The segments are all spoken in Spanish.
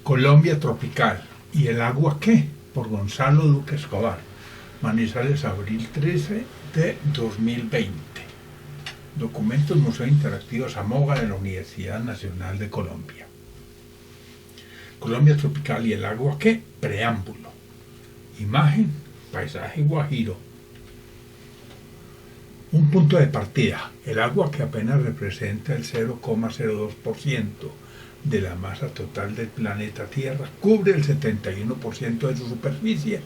Colombia tropical. ¿Y el agua qué? Por Gonzalo Duque Escobar. Manizales, abril 13 de 2020. Documentos Museo Interactivo Zamoga de la Universidad Nacional de Colombia. Colombia tropical y el agua qué? Preámbulo. Imagen, paisaje guajiro. Un punto de partida. El agua, que apenas representa el 0,02% de la masa total del planeta Tierra, cubre el 71% de su superficie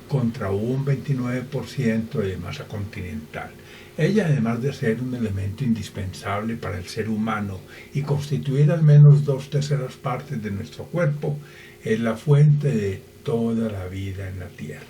contra un 29% de masa continental. Ella, además de ser un elemento indispensable para el ser humano y constituir al menos 2/3 partes de nuestro cuerpo, es la fuente de toda la vida en la Tierra.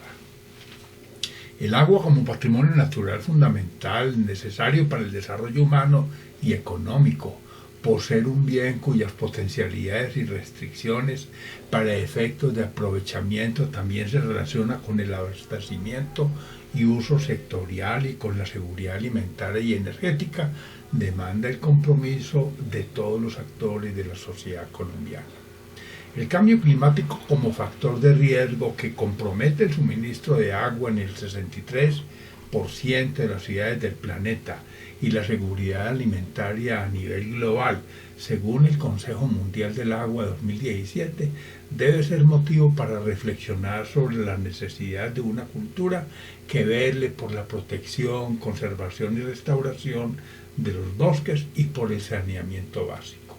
El agua como patrimonio natural fundamental, necesario para el desarrollo humano y económico, por ser un bien cuyas potencialidades y restricciones para efectos de aprovechamiento también se relaciona con el abastecimiento y uso sectorial y con la seguridad alimentaria y energética, demanda el compromiso de todos los actores de la sociedad colombiana. El cambio climático como factor de riesgo que compromete el suministro de agua en el 63% de las ciudades del planeta y la seguridad alimentaria a nivel global, según el Consejo Mundial del Agua 2017, debe ser motivo para reflexionar sobre la necesidad de una cultura que vele por la protección, conservación y restauración de los bosques y por el saneamiento básico.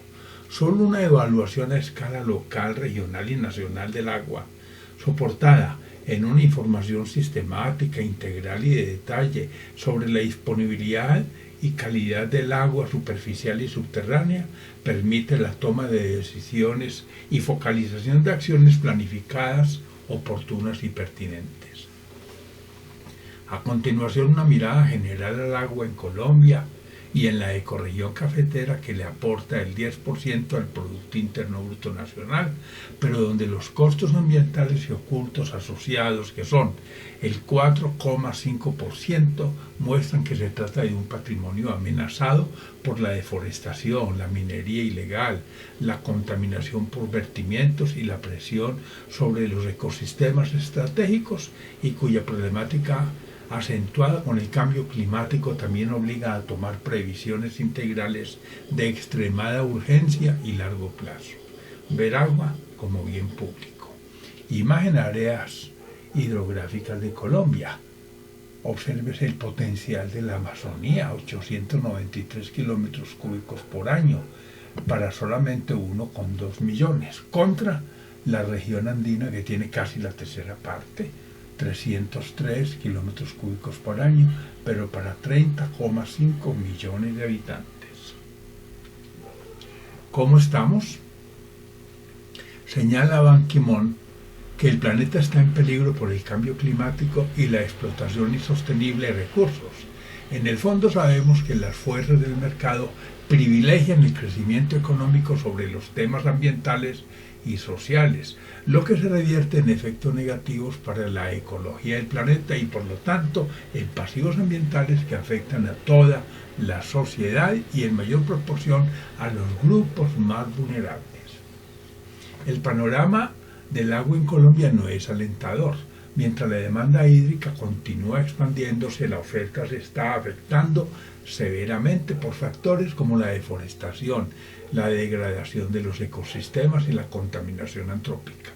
Solo una evaluación a escala local, regional y nacional del agua, soportada en una información sistemática, integral y de detalle sobre la disponibilidad y calidad del agua superficial y subterránea, permite la toma de decisiones y focalización de acciones planificadas, oportunas y pertinentes. A continuación, una mirada general al agua en Colombia y en la ecorregión cafetera, que le aporta el 10% al Producto Interno Bruto Nacional, pero donde los costos ambientales y ocultos asociados, que son el 4,5%, muestran que se trata de un patrimonio amenazado por la deforestación, la minería ilegal, la contaminación por vertimientos y la presión sobre los ecosistemas estratégicos, y cuya problemática acentuada con el cambio climático también obliga a tomar previsiones integrales de extremada urgencia y largo plazo. Ver agua como bien público. Imagen áreas hidrográficas de Colombia. Obsérvese el potencial de la Amazonía, 893 kilómetros cúbicos por año, para solamente 1,2 millones, contra la región andina, que tiene casi la tercera parte, 303 kilómetros cúbicos por año, pero para 30,5 millones de habitantes. ¿Cómo estamos? Señala Ban Ki-moon que el planeta está en peligro por el cambio climático y la explotación insostenible de recursos. En el fondo sabemos que las fuerzas del mercado privilegian el crecimiento económico sobre los temas ambientales y sociales, lo que se revierte en efectos negativos para la ecología del planeta y por lo tanto en pasivos ambientales que afectan a toda la sociedad y en mayor proporción a los grupos más vulnerables. El panorama del agua en Colombia no es alentador. Mientras la demanda hídrica continúa expandiéndose, la oferta se está afectando severamente por factores como la deforestación, la degradación de los ecosistemas y la contaminación antrópica.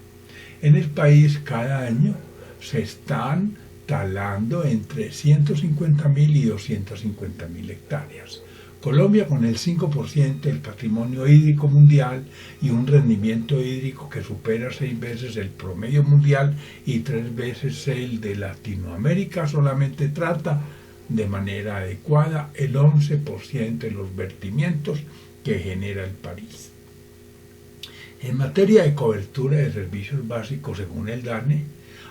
En el país, cada año se están talando entre 150.000 y 250.000 hectáreas. Colombia, con el 5% del patrimonio hídrico mundial y un rendimiento hídrico que supera 6 veces el promedio mundial y 3 veces el de Latinoamérica, solamente trata de manera adecuada el 11% de los vertimientos que genera el país. En materia de cobertura de servicios básicos, según el DANE,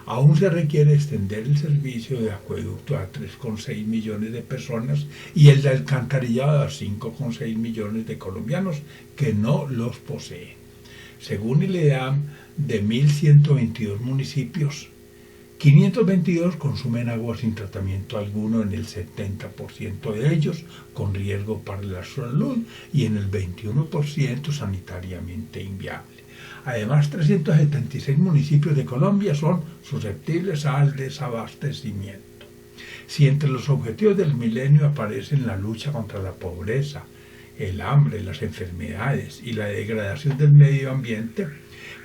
aún se requiere extender el servicio de acueducto a 3,6 millones de personas y el de alcantarillado a 5,6 millones de colombianos que no los poseen. Según el IDEAM, de 1.122 municipios, 522 consumen agua sin tratamiento alguno, en el 70% de ellos con riesgo para la salud y en el 21% sanitariamente inviable. Además, 376 municipios de Colombia son susceptibles al desabastecimiento. Si entre los objetivos del milenio aparecen la lucha contra la pobreza, el hambre, las enfermedades y la degradación del medio ambiente,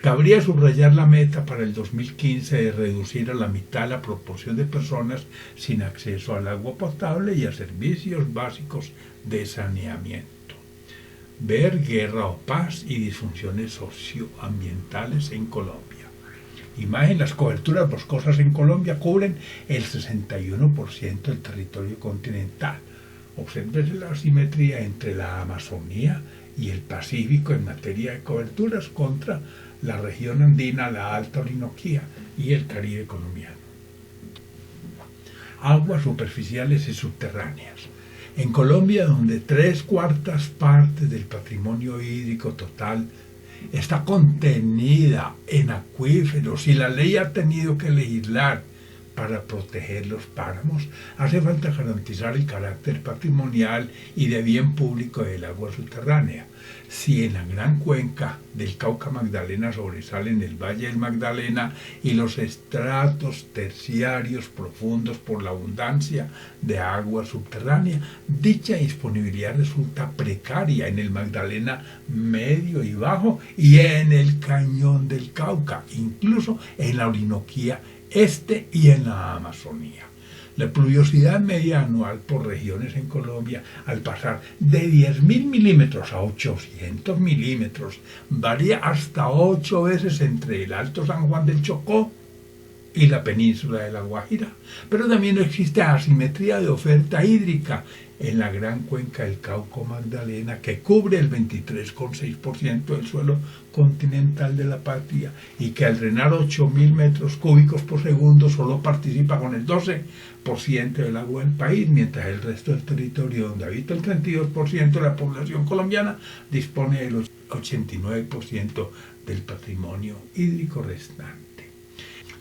cabría subrayar la meta para el 2015 de reducir a la mitad la proporción de personas sin acceso al agua potable y a servicios básicos de saneamiento. Ver guerra o paz y disfunciones socioambientales en Colombia. Imagen, las coberturas boscosas en Colombia cubren el 61% del territorio continental. Observen la asimetría entre la Amazonía y el Pacífico en materia de coberturas contra la región andina, la Alta Orinoquía y el Caribe colombiano. Aguas superficiales y subterráneas. En Colombia, donde 3/4 partes del patrimonio hídrico total está contenida en acuíferos y la ley ha tenido que legislar para proteger los páramos, hace falta garantizar el carácter patrimonial y de bien público del agua subterránea. Si en la gran cuenca del Cauca Magdalena sobresalen el Valle del Magdalena y los estratos terciarios profundos por la abundancia de agua subterránea, dicha disponibilidad resulta precaria en el Magdalena medio y bajo y en el cañón del Cauca, incluso en la Orinoquía este y en la Amazonía. La pluviosidad media anual por regiones en Colombia, al pasar de 10.000 milímetros a 800 milímetros, varía hasta 8 veces entre el Alto San Juan del Chocó y la península de La Guajira. Pero también existe asimetría de oferta hídrica en la gran cuenca del Cauca Magdalena, que cubre el 23,6% del suelo continental de la patria y que al drenar 8.000 metros cúbicos por segundo solo participa con el 12% del agua del país, mientras el resto del territorio, donde habita el 32% de la población colombiana, dispone del 89% del patrimonio hídrico restante.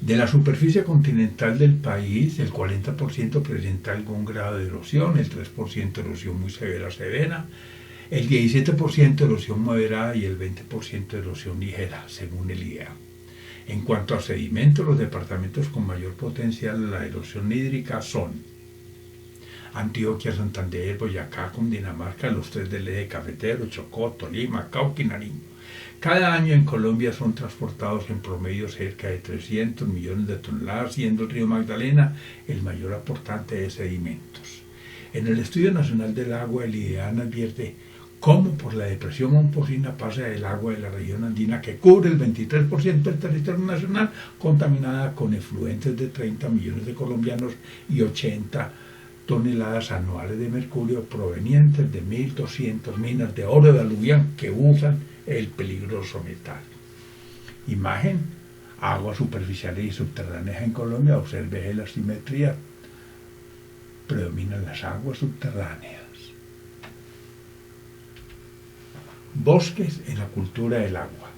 De la superficie continental del país, el 40% presenta algún grado de erosión, el 3% erosión muy severa, el 17% erosión moderada y el 20% erosión ligera, según el IEA. En cuanto a sedimentos, los departamentos con mayor potencial a la erosión hídrica son Antioquia, Santander, Boyacá, Cundinamarca, los 3 del eje cafetero, Chocó, Tolima, Cauca y Nariño. Cada año en Colombia son transportados en promedio cerca de 300 millones de toneladas, siendo el río Magdalena el mayor aportante de sedimentos. En el Estudio Nacional del Agua, el IDEAN advierte cómo por la depresión Momposina pasa el agua de la región andina, que cubre el 23% del territorio nacional, contaminada con efluentes de 30 millones de colombianos y 80 toneladas anuales de mercurio provenientes de 1.200 minas de oro de aluvión que usan el peligroso metal. Imagen, aguas superficiales y subterráneas en Colombia. Observe la simetría. Predominan las aguas subterráneas. Bosques en la cultura del agua.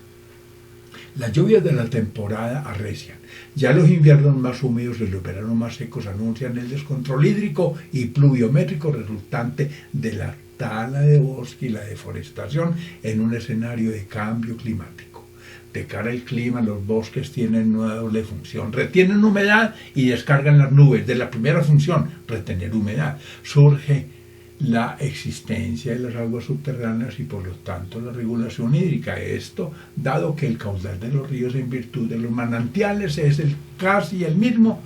Las lluvias de la temporada arrecian. Ya los inviernos más húmedos y los veranos más secos anuncian el descontrol hídrico y pluviométrico resultante de la tala de bosque y la deforestación en un escenario de cambio climático. De cara al clima, los bosques tienen una doble función: retienen humedad y descargan las nubes. De la primera función, retener humedad, surge la existencia de las aguas subterráneas y por lo tanto la regulación hídrica. Esto dado que el caudal de los ríos en virtud de los manantiales es casi el mismo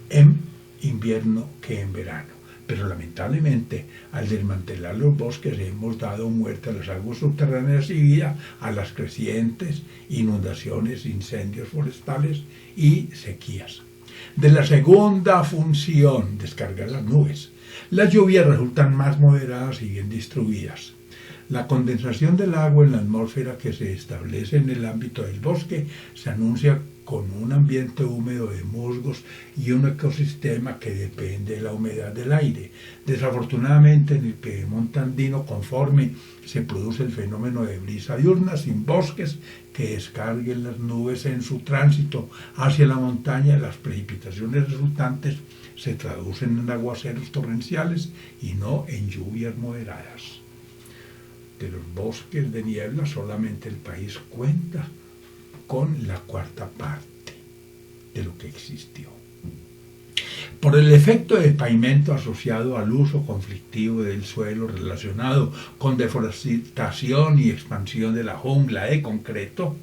en invierno que en verano. Pero lamentablemente, al desmantelar los bosques hemos dado muerte a las aguas subterráneas y vida a las crecientes, inundaciones, incendios forestales y sequías. De la segunda función, descargar las nubes, las lluvias resultan más moderadas y bien distribuidas. La condensación del agua en la atmósfera que se establece en el ámbito del bosque se anuncia con un ambiente húmedo de musgos y un ecosistema que depende de la humedad del aire. Desafortunadamente, en el Piedemonte andino, conforme se produce el fenómeno de brisa diurna, sin bosques que descarguen las nubes en su tránsito hacia la montaña, las precipitaciones resultantes se traducen en aguaceros torrenciales y no en lluvias moderadas. de los bosques de niebla, solamente el país cuenta con la cuarta parte de lo que existió. Por el efecto de pavimento asociado al uso conflictivo del suelo relacionado con deforestación y expansión de la jungla de concreto,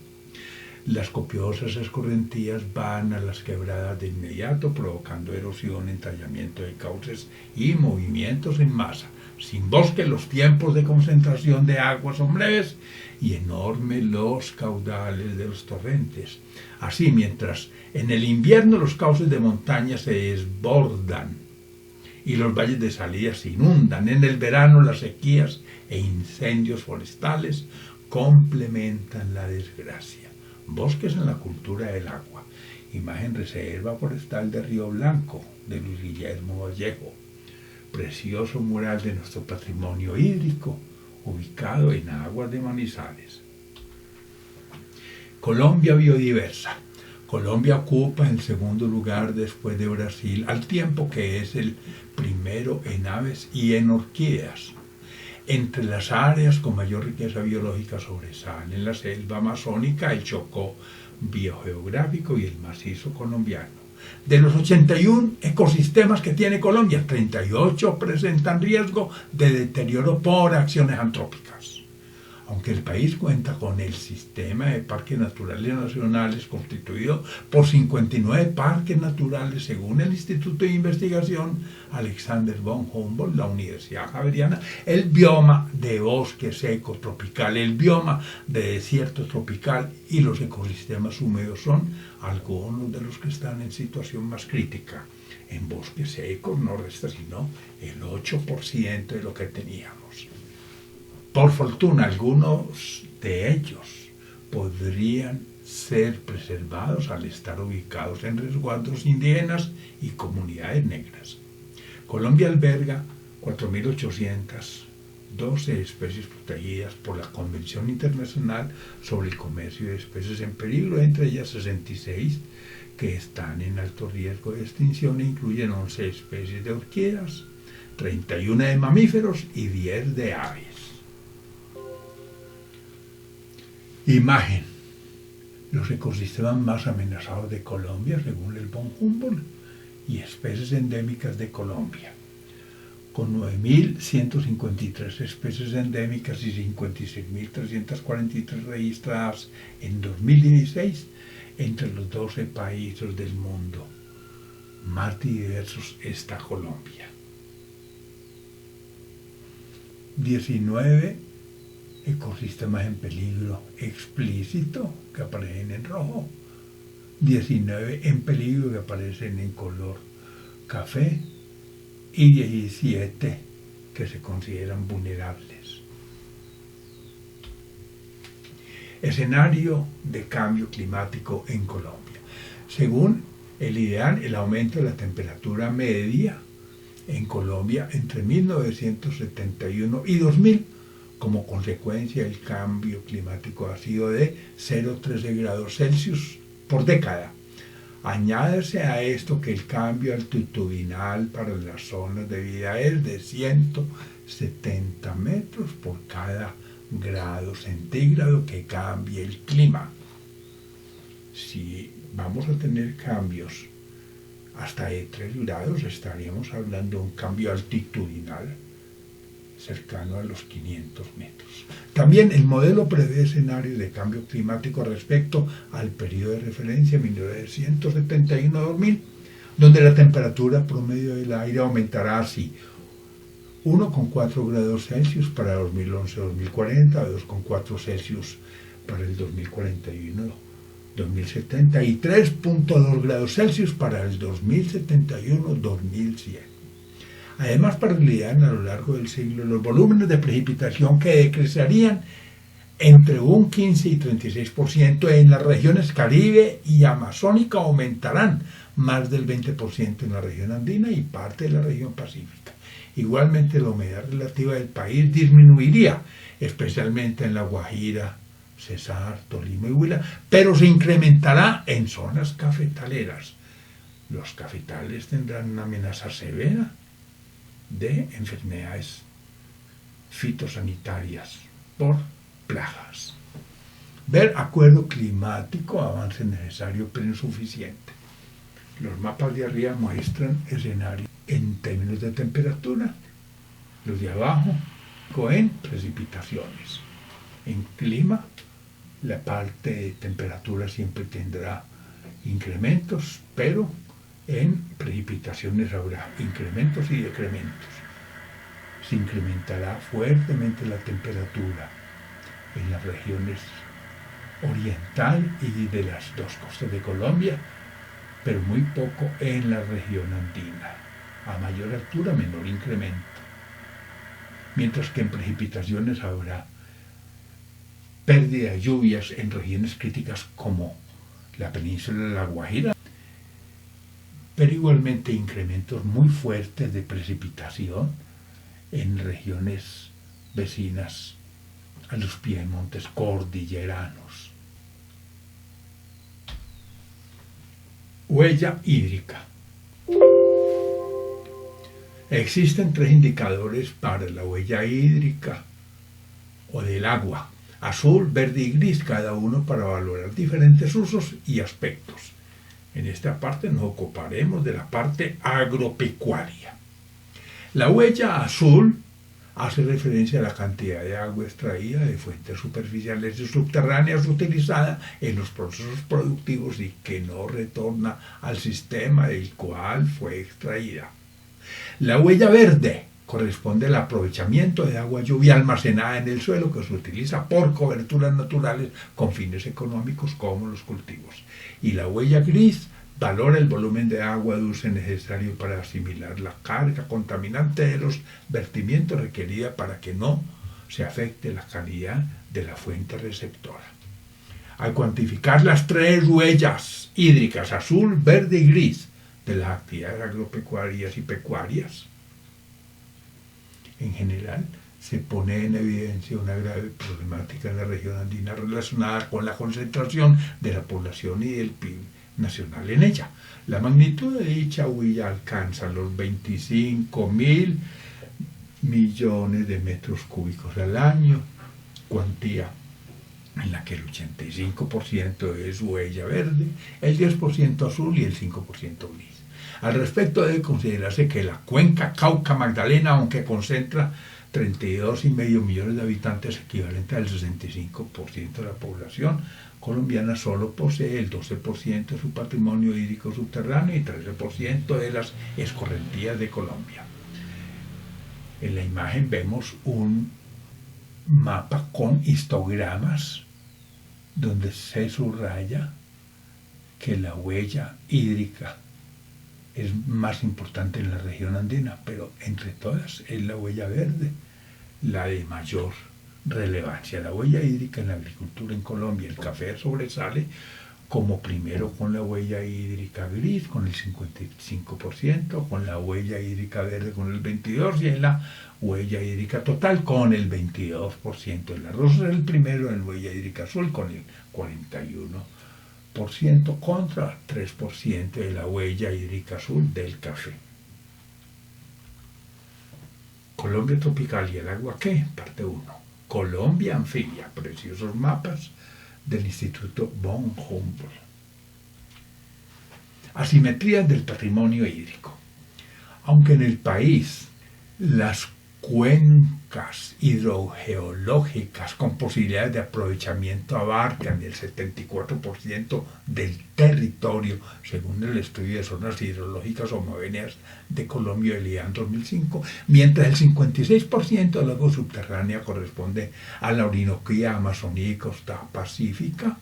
las copiosas escorrentías van a las quebradas de inmediato, provocando erosión, entallamiento de cauces y movimientos en masa. Sin bosque los tiempos de concentración de agua son breves y enormes los caudales de los torrentes. Así, mientras en el invierno los cauces de montaña se desbordan y los valles de salida se inundan, en el verano las sequías e incendios forestales complementan la desgracia. Bosques en la cultura del agua. Imagen Reserva Forestal de Río Blanco, de Luis Guillermo Vallejo. Precioso mural de nuestro patrimonio hídrico, ubicado en aguas de Manizales. Colombia biodiversa. Colombia ocupa el segundo lugar después de Brasil, al tiempo que es el primero en aves y en orquídeas. Entre las áreas con mayor riqueza biológica sobresalen la selva amazónica, el Chocó biogeográfico y el macizo colombiano. De los 81 ecosistemas que tiene Colombia, 38 presentan riesgo de deterioro por acciones antrópicas. Aunque el país cuenta con el sistema de parques naturales nacionales constituido por 59 parques naturales, según el Instituto de Investigación Alexander von Humboldt, la Universidad Javeriana, el bioma de bosque seco tropical, el bioma de desierto tropical y los ecosistemas húmedos son algunos de los que están en situación más crítica. En bosques secos no resta sino el 8% de lo que teníamos. Por fortuna, algunos de ellos podrían ser preservados al estar ubicados en resguardos indígenas y comunidades negras. Colombia alberga 4.812 especies protegidas por la Convención Internacional sobre el Comercio de Especies en Peligro, entre ellas 66 que están en alto riesgo de extinción e incluyen 11 especies de orquídeas, 31 de mamíferos y 10 de aves. Imagen. Los ecosistemas más amenazados de Colombia, según el von Humboldt, y especies endémicas de Colombia, con 9.153 especies endémicas y 56.343 registradas en 2016 entre los 12 países del mundo. Más diversos está Colombia. 19 ecosistemas en peligro explícito que aparecen en rojo, 19 en peligro que aparecen en color café y 17 que se consideran vulnerables. Escenario de cambio climático en Colombia. Según el IDEAN, el aumento de la temperatura media en Colombia entre 1971 y 2000 como consecuencia del cambio climático ha sido de 0,13 grados Celsius por década. Añádese a esto que el cambio altitudinal para las zonas de vida es de 170 metros por cada grado centígrado que cambie el clima. Si vamos a tener cambios hasta de 3 grados, estaríamos hablando de un cambio altitudinal cercano a los 500 metros. También el modelo prevé escenarios de cambio climático respecto al periodo de referencia 1971-2000, donde la temperatura promedio del aire aumentará así: 1,4 grados Celsius para 2011-2040, 2,4 Celsius para el 2041-2070 y 3,2 grados Celsius para el 2071-2100. Además, paralizarían a lo largo del siglo los volúmenes de precipitación que decrecerían entre un 15 y 36% en las regiones Caribe y Amazónica, aumentarán más del 20% en la región andina y parte de la región pacífica. Igualmente, la humedad relativa del país disminuiría, especialmente en La Guajira, Cesar, Tolima y Huila, pero se incrementará en zonas cafetaleras. Los cafetales tendrán una amenaza severa de enfermedades fitosanitarias por plagas. Ver acuerdo climático, avance necesario pero insuficiente. Los mapas de arriba muestran escenarios en términos de temperatura, los de abajo en precipitaciones. En clima, la parte de temperatura siempre tendrá incrementos, pero en precipitaciones habrá incrementos y decrementos. Se incrementará fuertemente la temperatura en las regiones oriental y de las dos costas de Colombia, pero muy poco en la región andina. A mayor altura, menor incremento. Mientras que en precipitaciones habrá pérdida de lluvias en regiones críticas como la península de La Guajira, pero igualmente incrementos muy fuertes de precipitación en regiones vecinas a los piedemontes cordilleranos. Huella hídrica. Existen 3 indicadores para la huella hídrica o del agua: azul, verde y gris, cada uno para valorar diferentes usos y aspectos. En esta parte nos ocuparemos de la parte agropecuaria. La huella azul hace referencia a la cantidad de agua extraída de fuentes superficiales y subterráneas utilizada en los procesos productivos y que no retorna al sistema del cual fue extraída. La huella verde corresponde al aprovechamiento de agua lluvia almacenada en el suelo que se utiliza por coberturas naturales con fines económicos como los cultivos. Y la huella gris valora el volumen de agua dulce necesario para asimilar la carga contaminante de los vertimientos requerida para que no se afecte la calidad de la fuente receptora. Al cuantificar las 3 huellas hídricas, azul, verde y gris, de las actividades agropecuarias y pecuarias, en general se pone en evidencia una grave problemática en la región andina relacionada con la concentración de la población y del PIB nacional en ella. La magnitud de dicha huella alcanza los 25.000 millones de metros cúbicos al año, cuantía en la que el 85% es huella verde, el 10% azul y el 5% gris. Al respecto debe considerarse que la cuenca Cauca-Magdalena, aunque concentra 32,5 millones de habitantes, equivalente al 65% de la población colombiana, solo posee el 12% de su patrimonio hídrico subterráneo y 13% de las escorrentías de Colombia. En la imagen vemos un mapa con histogramas donde se subraya que la huella hídrica es más importante en la región andina, pero entre todas es la huella verde la de mayor relevancia. La huella hídrica en la agricultura en Colombia, el café sobresale como primero con la huella hídrica gris con el 55%, con la huella hídrica verde con el 22% y en la huella hídrica total con el 22%. El arroz es el primero en huella hídrica azul con el 41%. Contra 3% de la huella hídrica azul del café. Colombia tropical y el agua ¿qué? Parte 1. Colombia anfibia, preciosos mapas del Instituto von Humboldt. Asimetrías del patrimonio hídrico. Aunque en el país las cuencas hidrogeológicas con posibilidades de aprovechamiento abarcan el 74% del territorio, según el estudio de zonas hidrológicas homogéneas de Colombia del IAN 2005, mientras el 56% del agua subterránea corresponde a la Orinoquía, Amazonía y costa pacífica,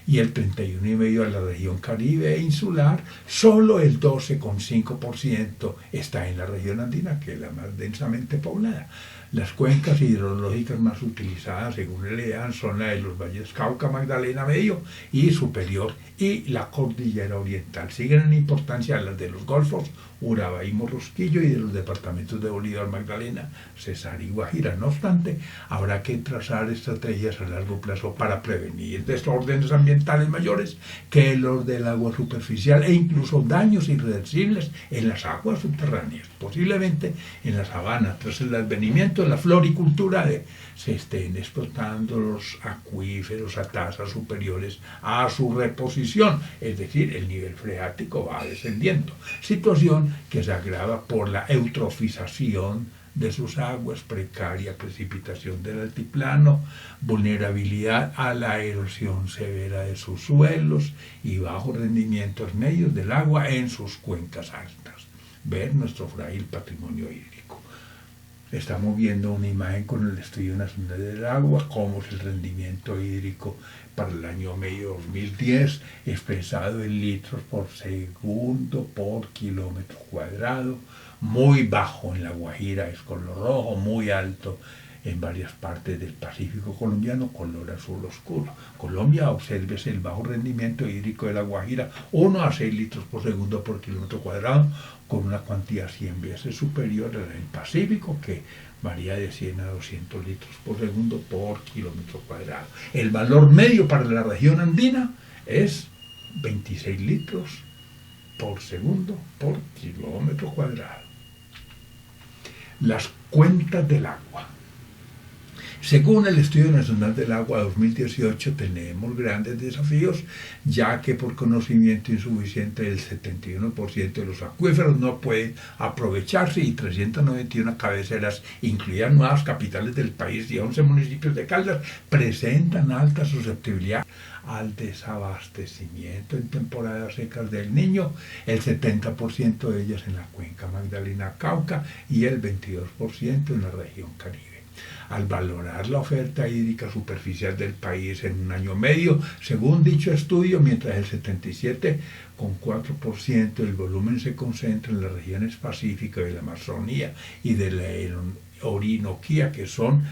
y el 31,5% a la región Caribe e insular, solo el 12,5% está en la región andina, que es la más densamente poblada. Las cuencas hidrológicas más utilizadas, según el IDEAN, son la de los valles Cauca, Magdalena Medio y Superior y la Cordillera Oriental. Siguen en importancia las de los golfos Urabá y Morrosquillo y de los departamentos de Bolívar, Magdalena, Cesar y Guajira. No obstante, habrá que trazar estrategias a largo plazo para prevenir desórdenes ambientales mayores que los del agua superficial e incluso daños irreversibles en las aguas subterráneas, posiblemente en la sabana, tras el advenimiento crecimiento de la floricultura se estén explotando los acuíferos a tasas superiores a su reposición, es decir, el nivel freático va descendiendo, situación que se agrava por la eutrofización de sus aguas, precaria precipitación del altiplano, vulnerabilidad a la erosión severa de sus suelos y bajos rendimientos medios del agua en sus cuencas altas. Ver nuestro frágil patrimonio hídrico. Estamos viendo una imagen con el Estudio Nacional del Agua, cómo es el rendimiento hídrico para el año medio 2010, expresado en litros por segundo por kilómetro cuadrado, muy bajo en La Guajira, es color rojo, muy alto en varias partes del Pacífico colombiano, color azul oscuro. Colombia, obsérvese el bajo rendimiento hídrico de La Guajira, 1 a 6 litros por segundo por kilómetro cuadrado, con una cuantía 100 veces superior a la del Pacífico, que varía de 100 a 200 litros por segundo por kilómetro cuadrado. El valor medio para la región andina es 26 litros por segundo por kilómetro cuadrado. Las cuentas del agua. Según el Estudio Nacional del Agua 2018, tenemos grandes desafíos, ya que por conocimiento insuficiente el 71% de los acuíferos no pueden aprovecharse y 391 cabeceras, incluidas nuevas capitales del país y 11 municipios de Caldas, presentan alta susceptibilidad al desabastecimiento en temporadas secas del Niño, el 70% de ellas en la cuenca Magdalena-Cauca y el 22% en la región Caribe. Al valorar la oferta hídrica superficial del país en un año medio, según dicho estudio, mientras el 77,4% del volumen se concentra en las regiones pacíficas de la Amazonía y de la Orinoquía, que son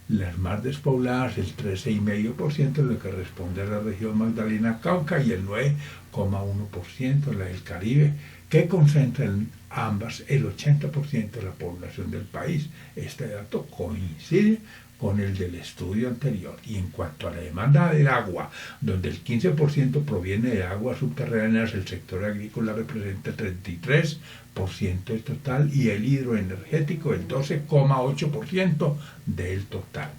las más despobladas, el 13,5% lo que responde a la región Magdalena-Cauca y el 9,1% la del Caribe, que concentra en ambas el 80% de la población del país. Este dato coincide con el del estudio anterior. Y en cuanto a la demanda del agua, donde el 15% proviene de aguas subterráneas, el sector agrícola representa el 33% del total y el hidroenergético el 12,8% del total.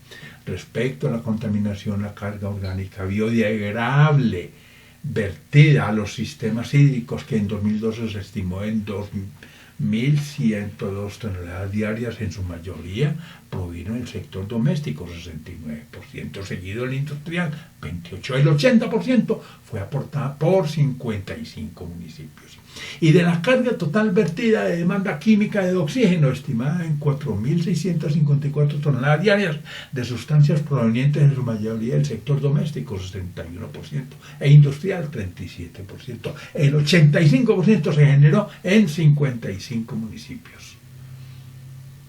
Respecto a la contaminación, la carga orgánica biodegradable vertida a los sistemas hídricos, que en 2012 se estimó en 2.102 toneladas diarias, en su mayoría provino del sector doméstico, 69%, seguido el industrial, 28%, el 80% fue aportada por 55 municipios. Y de la carga total vertida de demanda química de oxígeno, estimada en 4.654 toneladas diarias de sustancias provenientes en su mayoría del sector doméstico, 61%, e industrial, 37%. El 85% se generó en 55 municipios.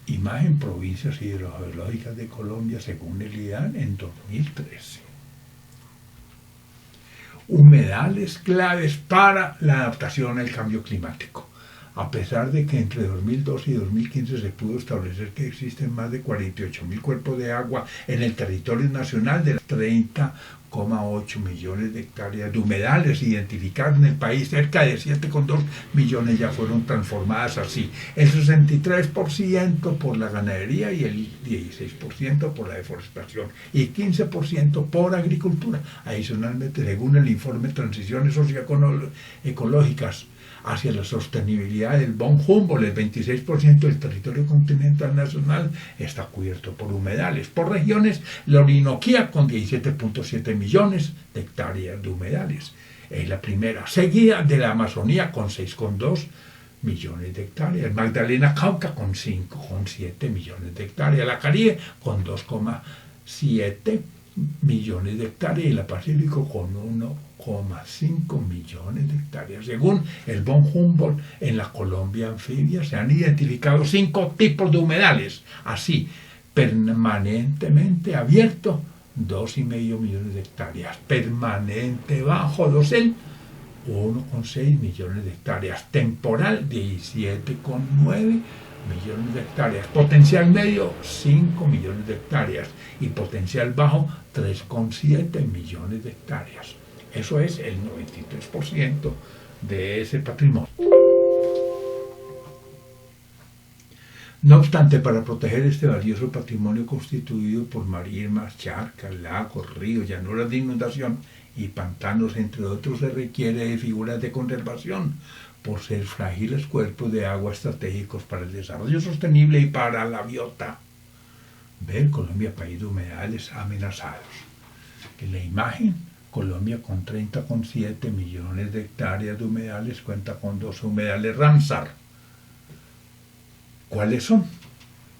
Imagen Provincias Hidrogeológicas de Colombia según el IDAN en 2013. Humedales claves para la adaptación al cambio climático. A pesar de que entre 2012 y 2015 se pudo establecer que existen más de 48.000 cuerpos de agua en el territorio nacional, de las 30,8 millones de hectáreas de humedales identificadas en el país, cerca de 7,2 millones ya fueron transformadas así. El 63% por la ganadería y el 16% por la deforestación y 15% por agricultura. Adicionalmente, según el informe Transiciones Socioecológicas hacia la sostenibilidad del Von Humboldt, el 26% del territorio continental nacional está cubierto por humedales. Por regiones, la Orinoquía con 17,7 millones de hectáreas de humedales es la primera, seguida de la Amazonía con 6,2 millones de hectáreas, Magdalena Cauca con 5,7 millones de hectáreas, la Caribe con 2,7 millones de hectáreas y la Pacífico con 1,5 millones de hectáreas. Según el Von Humboldt, en la Colombia anfibia se han identificado 5 tipos de humedales, así, permanentemente abierto, 2,5 millones de hectáreas, permanente bajo dosel, 1,6 millones de hectáreas, temporal, 17,9 millones de hectáreas, potencial medio 5 millones de hectáreas y potencial bajo 3,7 millones de hectáreas. Eso es el 93% de ese patrimonio. No obstante, para proteger este valioso patrimonio constituido por marismas, charcas, lagos, ríos, llanuras de inundación y pantanos, entre otros, se requiere de figuras de conservación por ser frágiles cuerpos de agua estratégicos para el desarrollo sostenible y para la biota. Ver Colombia, país de humedales amenazados. En la imagen, Colombia con 30,7 millones de hectáreas de humedales cuenta con 12 humedales Ramsar. ¿Cuáles son?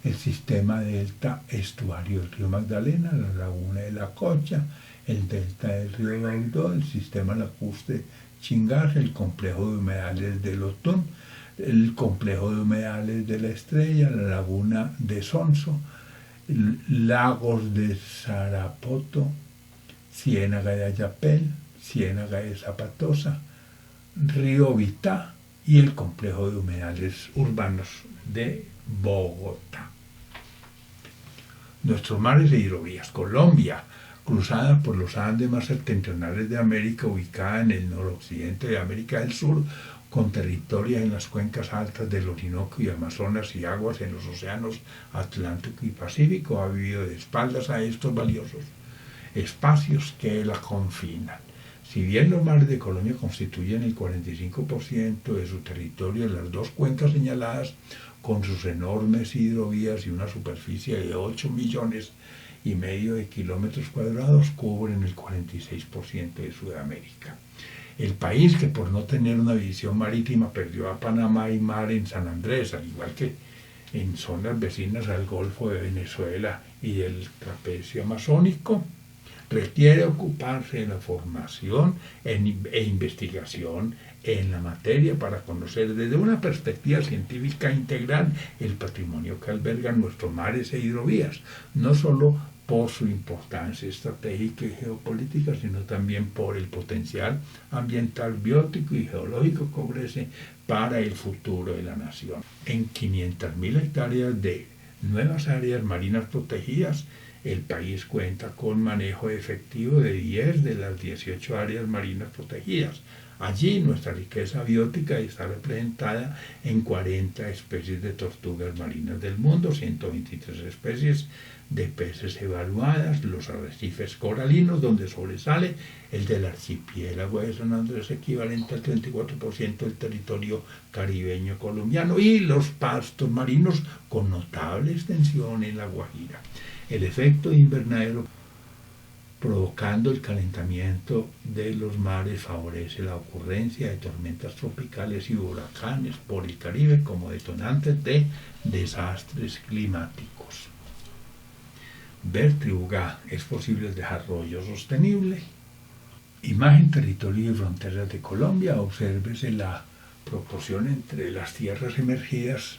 El sistema delta estuario del río Magdalena, la laguna de la Cocha, el delta del río Baudó, el sistema lacustre Chingar, el complejo de humedales del Otón, el complejo de humedales de la Estrella, la laguna de Sonso, lagos de Sarapoto, Ciénaga de Ayapel, Ciénaga de Zapatosa, río Vitá y el complejo de humedales urbanos de Bogotá. Nuestros mares e hidrovías. Colombia, cruzada por los Andes más septentrionales de América, ubicada en el noroccidente de América del Sur, con territorios en las cuencas altas del Orinoco y Amazonas y aguas en los océanos Atlántico y Pacífico, ha vivido de espaldas a estos valiosos espacios que la confinan. Si bien los mares de Colombia constituyen el 45% de su territorio, las dos cuencas señaladas, con sus enormes hidrovías y una superficie de 8,5 millones de kilómetros cuadrados, cubren el 46% de Sudamérica. El país, que por no tener una división marítima perdió a Panamá y mar en San Andrés, al igual que en zonas vecinas al Golfo de Venezuela y del trapecio amazónico, requiere ocuparse de la formación e investigación en la materia para conocer desde una perspectiva científica integral el patrimonio que albergan nuestros mares e hidrovías, no solo por su importancia estratégica y geopolítica, sino también por el potencial ambiental, biótico y geológico que ofrece para el futuro de la nación. En 500.000 hectáreas de nuevas áreas marinas protegidas, el país cuenta con manejo efectivo de 10 de las 18 áreas marinas protegidas. Allí nuestra riqueza biótica está representada en 40 especies de tortugas marinas del mundo, 123 especies de peces evaluadas, los arrecifes coralinos, donde sobresale el del archipiélago de San Andrés, equivalente al 34% del territorio caribeño colombiano, y los pastos marinos con notable extensión en La Guajira. El efecto invernadero provocando el calentamiento de los mares favorece la ocurrencia de tormentas tropicales y huracanes por el Caribe como detonantes de desastres climáticos. Ver Tribugá, ¿es posible el desarrollo sostenible? Imagen, territorio y fronteras de Colombia. Obsérvese la proporción entre las tierras emergidas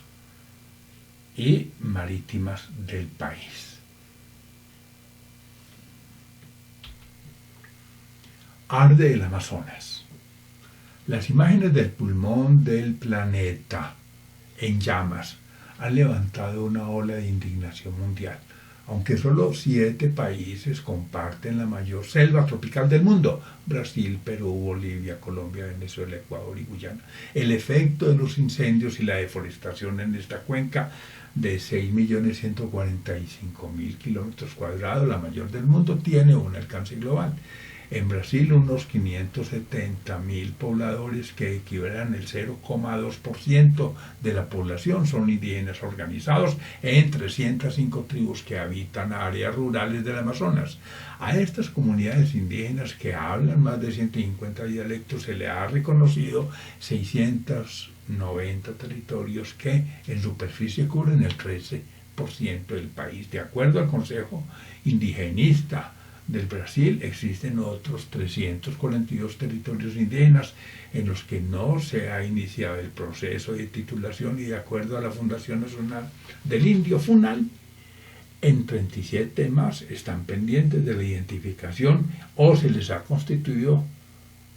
y marítimas del país. Arde el Amazonas. Las imágenes del pulmón del planeta en llamas han levantado una ola de indignación mundial. Aunque solo 7 países comparten la mayor selva tropical del mundo: Brasil, Perú, Bolivia, Colombia, Venezuela, Ecuador y Guyana. El efecto de los incendios y la deforestación en esta cuenca de 6.145.000 kilómetros cuadrados, la mayor del mundo, tiene un alcance global. En Brasil, unos 570.000 pobladores, que equivalen al 0,2% de la población, son indígenas organizados en 305 tribus que habitan áreas rurales del Amazonas. A estas comunidades indígenas, que hablan más de 150 dialectos, se le ha reconocido 690 territorios que en superficie cubren el 13% del país. De acuerdo al Consejo Indigenista del Brasil, existen otros 342 territorios indígenas en los que no se ha iniciado el proceso de titulación, y de acuerdo a la Fundación Nacional del Indio, FUNAL, en 37 más están pendientes de la identificación o se les ha constituido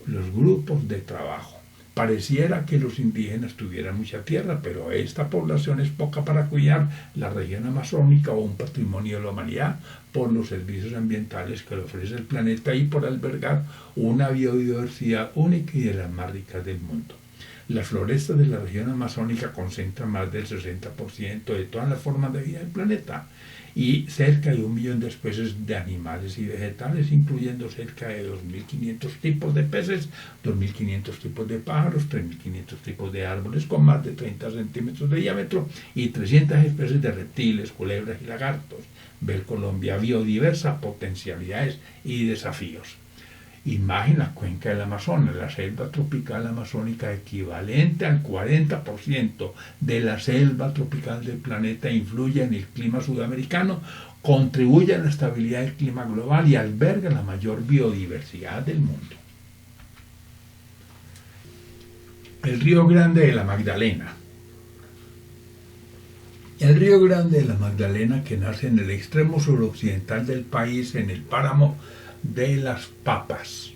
los grupos de trabajo. Pareciera que los indígenas tuvieran mucha tierra, pero esta población es poca para cuidar la región amazónica, o un patrimonio de la humanidad, por los servicios ambientales que le ofrece el planeta y por albergar una biodiversidad única y de las más ricas del mundo. Las florestas de la región amazónica concentran más del 60% de todas las formas de vida del planeta y cerca de 1 millón de especies de animales y vegetales, incluyendo cerca de 2.500 tipos de peces, 2.500 tipos de pájaros, 3.500 tipos de árboles con más de 30 centímetros de diámetro y 300 especies de reptiles, culebras y lagartos. Ver Colombia biodiversa, potencialidades y desafíos. Imagen la cuenca del Amazonas, la selva tropical amazónica equivalente al 40% de la selva tropical del planeta, influye en el clima sudamericano, contribuye a la estabilidad del clima global y alberga la mayor biodiversidad del mundo. El Río Grande de la Magdalena. El Río Grande de la Magdalena, que nace en el extremo suroccidental del país, en el páramo de Las Papas,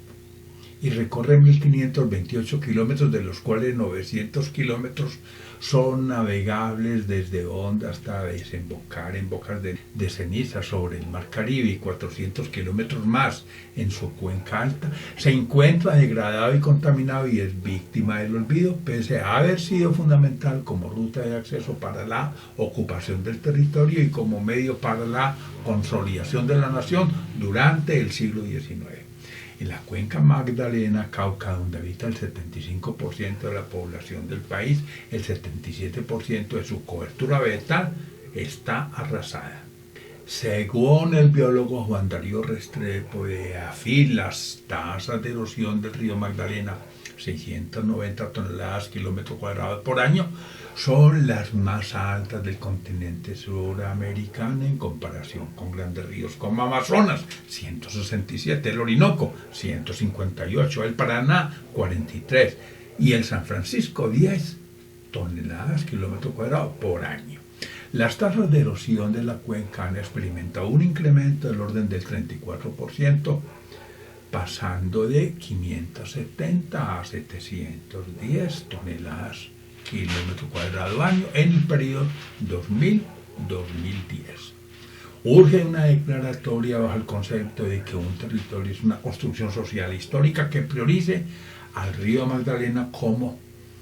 y recorre 1.528 kilómetros, de los cuales 900 kilómetros son navegables desde Honda hasta desembocar en Bocas de Ceniza sobre el Mar Caribe, y 400 kilómetros más en su cuenca alta. Se encuentra degradado y contaminado y es víctima del olvido, pese a haber sido fundamental como ruta de acceso para la ocupación del territorio y como medio para la consolidación de la nación durante el siglo XIX. En la cuenca Magdalena, Cauca, donde habita el 75% de la población del país, el 77% de su cobertura vegetal está arrasada. Según el biólogo Juan Darío Restrepo de AFID, las tasas de erosión del río Magdalena, 690 toneladas kilómetro cuadrado por año, son las más altas del continente suramericano en comparación con grandes ríos como Amazonas, 167, el Orinoco, 158, el Paraná, 43 y el San Francisco, 10 toneladas kilómetro cuadrado por año. Las tasas de erosión de la cuenca han experimentado un incremento del orden del 34%, pasando de 570 a 710 toneladas kilómetro cuadrado año en el periodo 2000-2010. Urge una declaratoria bajo el concepto de que un territorio es una construcción social e histórica que priorice al río Magdalena como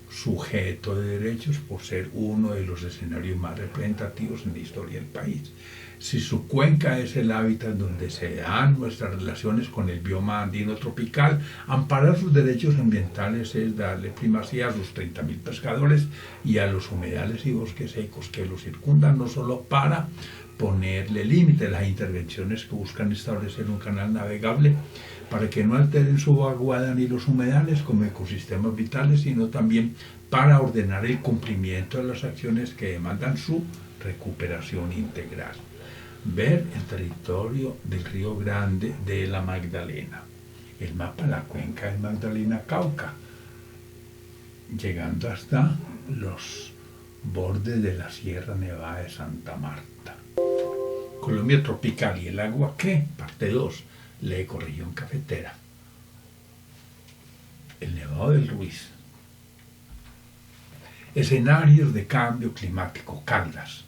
sujeto de derechos por ser uno de los escenarios más representativos en la historia del país. Si su cuenca es el hábitat donde se dan nuestras relaciones con el bioma andino tropical, amparar sus derechos ambientales es darle primacía a sus 30.000 pescadores y a los humedales y bosques secos que los circundan, no solo para ponerle límite a las intervenciones que buscan establecer un canal navegable para que no alteren su vaguada ni los humedales como ecosistemas vitales, sino también para ordenar el cumplimiento de las acciones que demandan su recuperación integral. Ver el territorio del Río Grande de la Magdalena. El mapa de la cuenca del Magdalena Cauca, llegando hasta los bordes de la Sierra Nevada de Santa Marta. Colombia tropical y el agua ¿qué? Parte 2. La ecorregión cafetera. El Nevado del Ruiz. Escenarios de cambio climático, Caldas.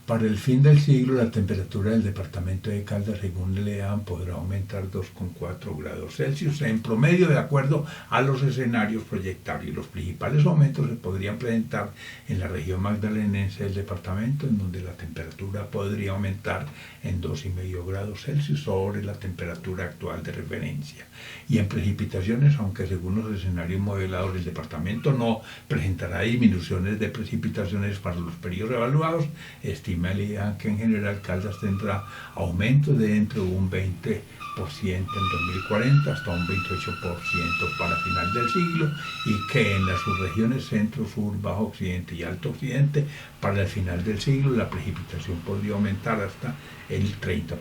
Para el fin del siglo, la temperatura del departamento de Caldas, según el EAM, podrá aumentar 2,4 grados Celsius en promedio, de acuerdo a los escenarios proyectados. Los principales aumentos se podrían presentar en la región magdalenense del departamento, en donde la temperatura podría aumentar en 2,5 grados Celsius sobre la temperatura actual de referencia. Y en precipitaciones, aunque según los escenarios modelados, el departamento no presentará disminuciones de precipitaciones para los periodos evaluados, estima que en general Caldas tendrá aumentos de entre un 20% en 2040 hasta un 28% para final del siglo, y que en las subregiones centro, sur, bajo occidente y alto occidente para el final del siglo la precipitación podría aumentar hasta el 30%.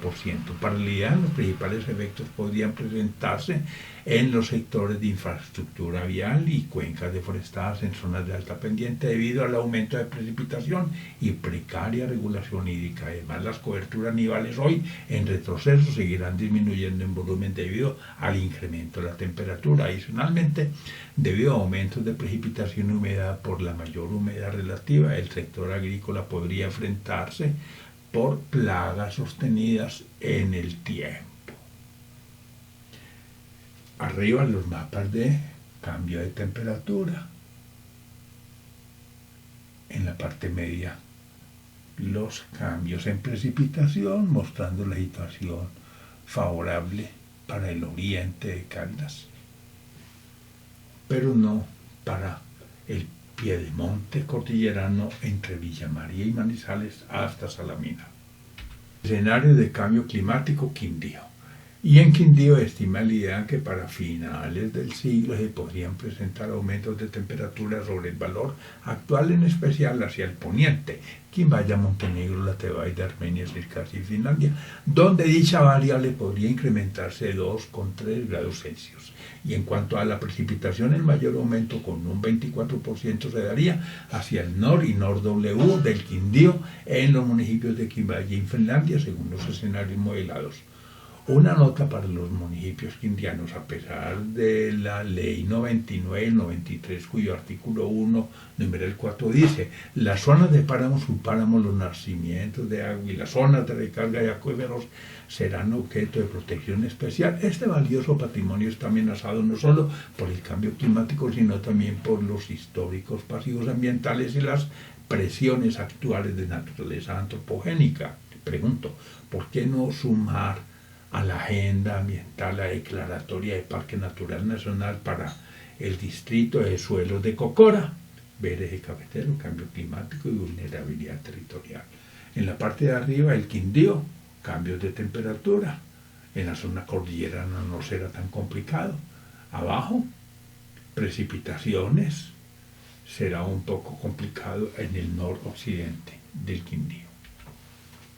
Para el día, los principales efectos podrían presentarse en los sectores de infraestructura vial y cuencas deforestadas en zonas de alta pendiente debido al aumento de precipitación y precaria regulación hídrica. Además, las coberturas nivales hoy en retroceso seguirán disminuyendo en volumen debido al incremento de la temperatura. Adicionalmente, debido a aumentos de precipitación y humedad por la mayor humedad relativa, el sector agrícola podría enfrentarse por plagas sostenidas en el tiempo. Arriba los mapas de cambio de temperatura. En la parte media, los cambios en precipitación, mostrando la situación favorable para el oriente de Caldas, pero no para el piedemonte cordillerano entre Villa María y Manizales hasta Salamina. Escenario de cambio climático Quindío. Y en Quindío estima el IDEA que para finales del siglo se podrían presentar aumentos de temperatura sobre el valor actual, en especial hacia el poniente, Quimbaya, Montenegro, la Tebaida, Armenia, Circasia y Finlandia, donde dicha variable podría incrementarse de 2,3 grados Celsius. Y en cuanto a la precipitación, el mayor aumento, con un 24%, se daría hacia el nor y nor-W del Quindío en los municipios de Quimbaya y Finlandia, según los escenarios modelados. Una nota para los municipios quindianos: a pesar de la ley 99-93, cuyo artículo 1, numeral 4, dice: las zonas de páramos, subpáramos, los nacimientos de agua y las zonas de recarga de acuíferos serán objeto de protección especial. Este valioso patrimonio está amenazado no solo por el cambio climático, sino también por los históricos pasivos ambientales y las presiones actuales de naturaleza antropogénica. Pregunto, ¿por qué no sumar a la agenda ambiental la declaratoria de Parque Natural Nacional para el distrito de suelos de Cocora, Eje Cafetero, cambio climático y vulnerabilidad territorial? En la parte de arriba, el Quindío, cambios de temperatura. En la zona cordillerana no será tan complicado. Abajo, precipitaciones, será un poco complicado en el noroccidente del Quindío.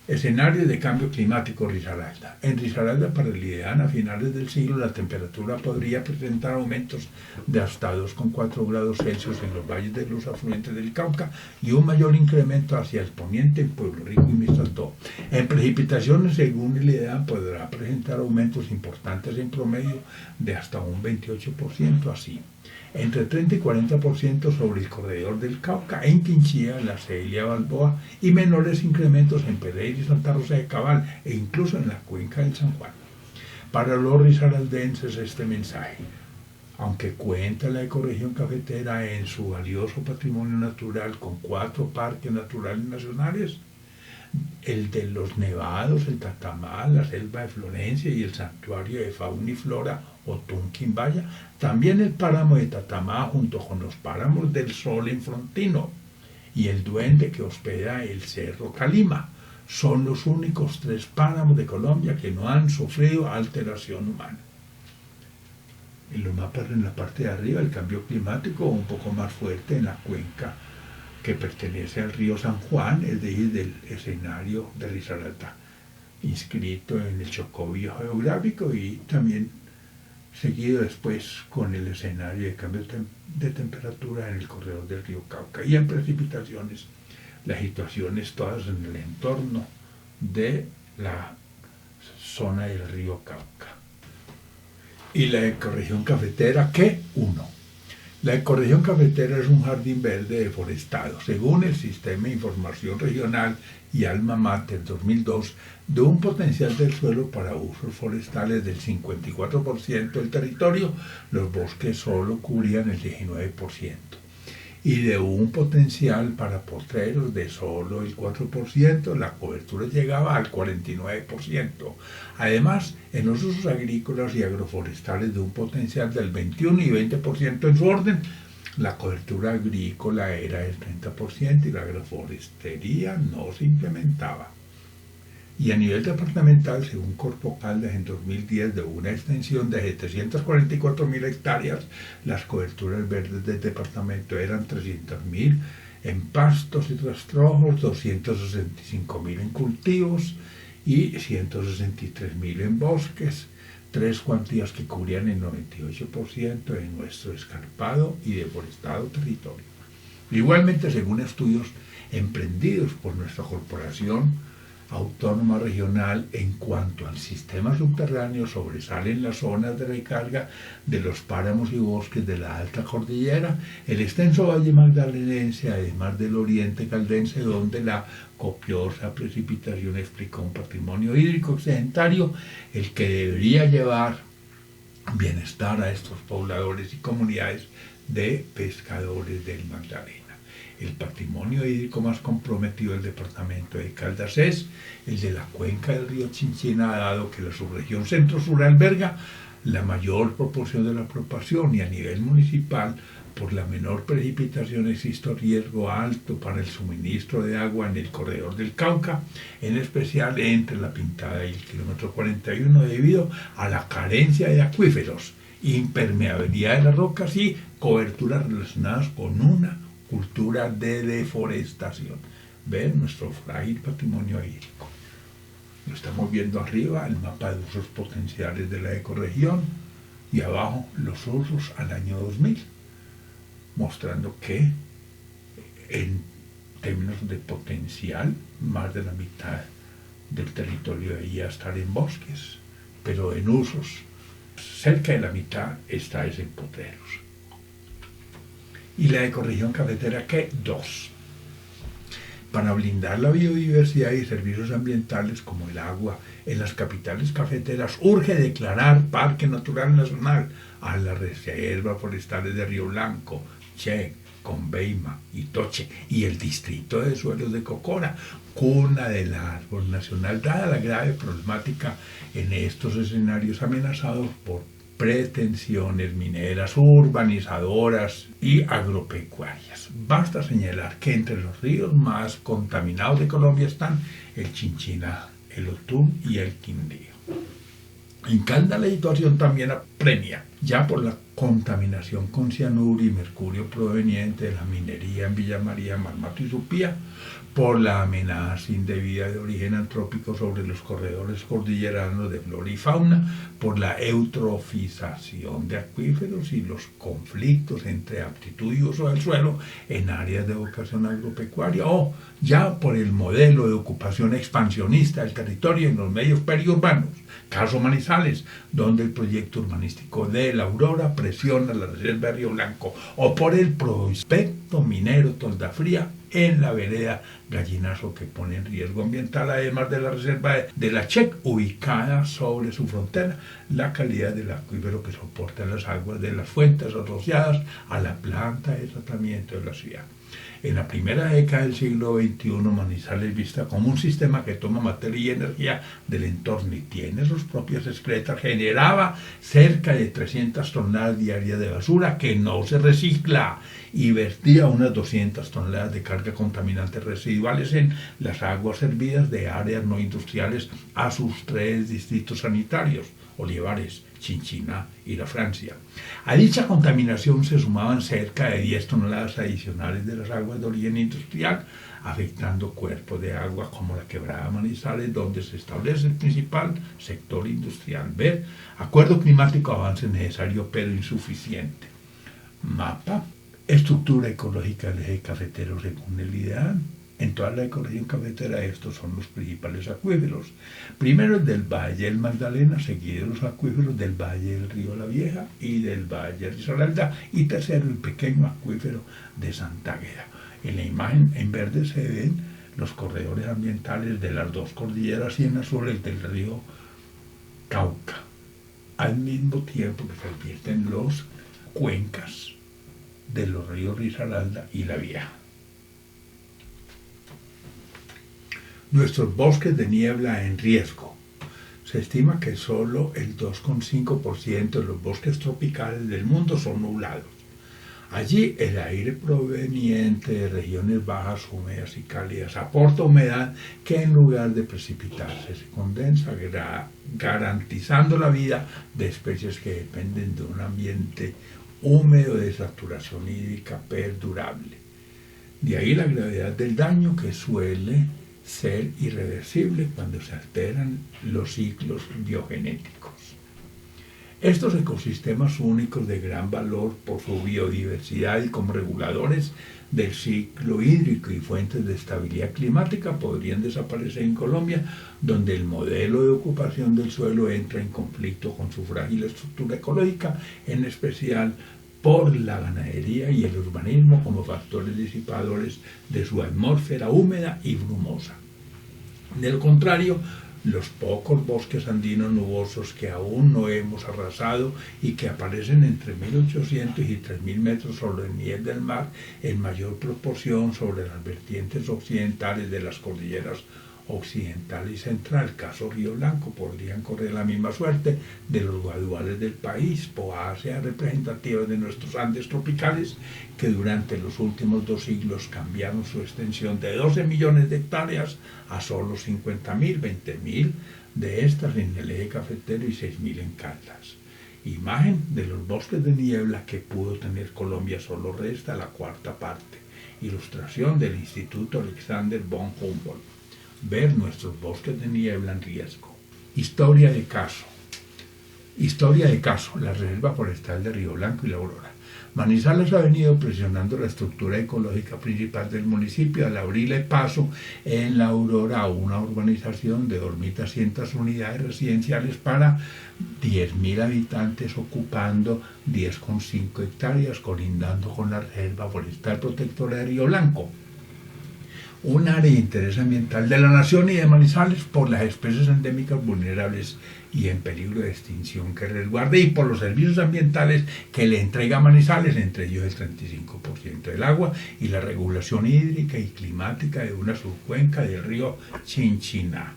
Escenario de cambio climático Risaralda. En Risaralda, para el IDEAN, a finales del siglo, la temperatura podría presentar aumentos de hasta 2,4 grados Celsius en los valles de los afluentes del Cauca y un mayor incremento hacia el poniente en Pueblo Rico y Mixtaltó. En precipitaciones, según el IDEAN, podrá presentar aumentos importantes en promedio de hasta un 28%, así entre 30 y 40% sobre el corredor del Cauca, en Quinchía, la Celia, Balboa, y menores incrementos en Pereira y Santa Rosa de Cabal, e incluso en la cuenca del San Juan. Para los risaraldenses, este mensaje: aunque cuenta la ecorregión cafetera en su valioso patrimonio natural con 4 parques naturales nacionales, el de los Nevados, el Tatamá, la Selva de Florencia y el Santuario de Fauna y Flora Otún Quimbaya, también el páramo de Tatamá junto con los páramos del Sol en Frontino y el Duende, que hospeda el Cerro Calima, son los únicos 3 páramos de Colombia que no han sufrido alteración humana. En los mapas, en la parte de arriba, el cambio climático un poco más fuerte en la cuenca que pertenece al río San Juan, es decir, del escenario de Risaralda, inscrito en el Chocó geográfico, y también seguido después con el escenario de cambio de temperatura en el corredor del río Cauca. Y en precipitaciones, las situaciones todas en el entorno de la zona del río Cauca. Y la ecorregión cafetera, ¿qué? 1. La ecorregión cafetera es un jardín verde deforestado, según el Sistema de Información Regional y Alma Mater 2002, de un potencial del suelo para usos forestales del 54% del territorio. Los bosques solo cubrían el 19%. Y de un potencial para potreros de solo el 4%, la cobertura llegaba al 49%. Además, en los usos agrícolas y agroforestales de un potencial del 21 y 20% en su orden, la cobertura agrícola era del 30% y la agroforestería no se implementaba. Y a nivel departamental, según Corpo Caldas en 2010, de una extensión de 744.000 hectáreas, las coberturas verdes del departamento eran 300.000 en pastos y rastrojos, 265.000 en cultivos y 163.000 en bosques, 3 cuantías que cubrían el 98% de nuestro escarpado y deforestado territorio. Igualmente, según estudios emprendidos por nuestra corporación autónoma regional, en cuanto al sistema subterráneo, sobresalen las zonas de recarga de los páramos y bosques de la alta cordillera, el extenso valle magdalenense, además del oriente caldense, donde la copiosa precipitación explica un patrimonio hídrico excedentario, el que debería llevar bienestar a estos pobladores y comunidades de pescadores del Magdalena. El patrimonio hídrico más comprometido del departamento de Caldas es el de la cuenca del río Chinchina, dado que la subregión centro-sur alberga la mayor proporción de la población y a nivel municipal, por la menor precipitación existe riesgo alto para el suministro de agua en el corredor del Cauca, en especial entre la Pintada y el kilómetro 41, debido a la carencia de acuíferos, impermeabilidad de las rocas y coberturas relacionadas con una cultura de deforestación. Ven nuestro frágil patrimonio hídrico. Lo estamos viendo arriba, el mapa de usos potenciales de la ecorregión, y abajo los usos al año 2000, mostrando que en términos de potencial, más de la mitad del territorio debía estar en bosques, pero en usos, cerca de la mitad está en potreros. Y la ecorregión cafetera, ¿qué? 2. Para blindar la biodiversidad y servicios ambientales como el agua en las capitales cafeteras, urge declarar Parque Natural Nacional a las reservas forestales de Río Blanco, Che, Conveima, Itoche y el distrito de suelos de Cocora, cuna del árbol nacional, dada la grave problemática en estos escenarios amenazados por pretensiones mineras, urbanizadoras y agropecuarias. Basta señalar que entre los ríos más contaminados de Colombia están el Chinchina, el Otún y el Quindío. En Caldas la situación también apremia, ya por la contaminación con cianuro y mercurio proveniente de la minería en Villa María, Marmato y Supía, por la amenaza indebida de origen antrópico sobre los corredores cordilleranos de flora y fauna, por la eutrofización de acuíferos y los conflictos entre aptitud y uso del suelo en áreas de vocación agropecuaria, o ya por el modelo de ocupación expansionista del territorio en los medios periurbanos, caso Manizales, donde el proyecto urbanístico de La Aurora presiona la reserva de Río Blanco, o por el prospecto minero Tolda Fría en la vereda Gallinazo, que pone en riesgo ambiental, además de la reserva de la Chec, ubicada sobre su frontera, la calidad del acuífero que soporta las aguas de las fuentes asociadas a la planta de tratamiento de la ciudad. En la primera década del siglo XXI, Manizales, vista como un sistema que toma materia y energía del entorno y tiene sus propias excretas, generaba cerca de 300 toneladas diarias de basura que no se recicla, y vertía unas 200 toneladas de carga contaminantes residuales en las aguas servidas de áreas no industriales a sus 3 distritos sanitarios, Olivares, Chinchina y La Francia. A dicha contaminación se sumaban cerca de 10 toneladas adicionales de las aguas de origen industrial, afectando cuerpos de agua como la quebrada Manizales, donde se establece el principal sector industrial. Ver, acuerdo climático, avance necesario pero insuficiente. Mapa, estructura ecológica del eje cafetero según el IDEAN. En toda la ecorregión cafetera estos son los principales acuíferos. Primero el del Valle del Magdalena, seguido los acuíferos del Valle del Río La Vieja y del Valle de Risaralda, y tercero el pequeño acuífero de Santa Águeda. En la imagen en verde se ven los corredores ambientales de las 2 cordilleras y en azul el del río Cauca, al mismo tiempo que se advierten los cuencas de los ríos Risaralda y La Vieja. Nuestros bosques de niebla en riesgo. Se estima que solo el 2,5% de los bosques tropicales del mundo son nublados. Allí el aire proveniente de regiones bajas, húmedas y cálidas aporta humedad que en lugar de precipitarse se condensa, garantizando la vida de especies que dependen de un ambiente húmedo de saturación hídrica perdurable. De ahí la gravedad del daño, que suele ser irreversible cuando se alteran los ciclos biogenéticos. Estos ecosistemas únicos de gran valor por su biodiversidad y como reguladores del ciclo hídrico y fuentes de estabilidad climática podrían desaparecer en Colombia, donde el modelo de ocupación del suelo entra en conflicto con su frágil estructura ecológica, en especial por la ganadería y el urbanismo como factores disipadores de su atmósfera húmeda y brumosa. De lo contrario, los pocos bosques andinos nubosos que aún no hemos arrasado y que aparecen entre 1800 y 3000 metros sobre el nivel del mar, en mayor proporción sobre las vertientes occidentales de las cordilleras occidental y central, caso Río Blanco, podrían correr la misma suerte de los guaduales del país, poáceas representativas de nuestros Andes tropicales, que durante los últimos 2 siglos cambiaron su extensión de 12 millones de hectáreas a solo 50.000, 20.000 de estas en el eje cafetero y 6.000 en Caldas. Imagen de los bosques de niebla que pudo tener Colombia, solo resta la 4ª parte. Ilustración del Instituto Alexander von Humboldt. Ver nuestros bosques de niebla en riesgo. Historia de caso. Historia de caso, la reserva forestal de Río Blanco y La Aurora. Manizales ha venido presionando la estructura ecológica principal del municipio al abrirle paso en La Aurora a una urbanización de 2.300 unidades residenciales para 10.000 habitantes, ocupando 10,5 hectáreas, colindando con la reserva forestal protectora de Río Blanco, un área de interés ambiental de la nación y de Manizales por las especies endémicas vulnerables y en peligro de extinción que resguarda, y por los servicios ambientales que le entrega Manizales, entre ellos el 35% del agua y la regulación hídrica y climática de una subcuenca del río Chinchiná.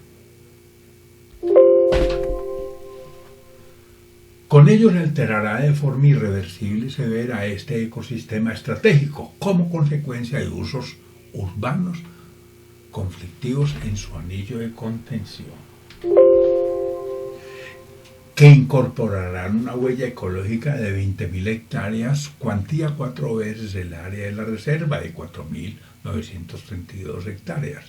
Con ello se alterará de forma irreversible y severa este ecosistema estratégico como consecuencia de usos urbanos conflictivos en su anillo de contención, que incorporarán una huella ecológica de 20.000 hectáreas, cuantía 4 veces el área de la reserva de 4.932 hectáreas.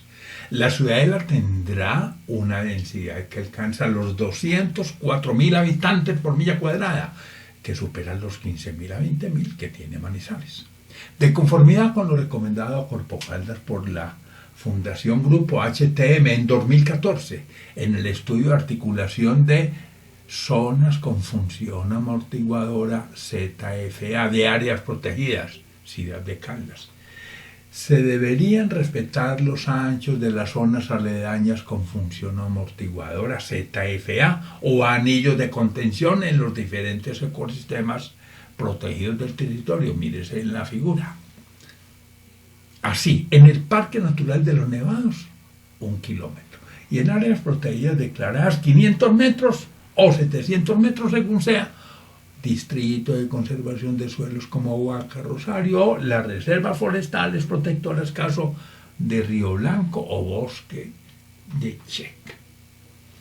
La ciudadela tendrá una densidad que alcanza los 204.000 habitantes por milla cuadrada, que superan los 15.000 a 20.000 que tiene Manizales. De conformidad con lo recomendado a Corpocaldas por la Fundación Grupo HTM en 2014, en el estudio de articulación de zonas con función amortiguadora ZFA de áreas protegidas, Ciudad de Caldas, se deberían respetar los anchos de las zonas aledañas con función amortiguadora ZFA o anillos de contención en los diferentes ecosistemas protegidos del territorio. Mírese en la figura. Así, en el Parque Natural de los Nevados, 1 kilómetro. Y en áreas protegidas declaradas 500 metros o 700 metros según sea. Distrito de Conservación de Suelos como Huaca, Rosario, las reservas forestales protectoras caso de Río Blanco o Bosque de Checa.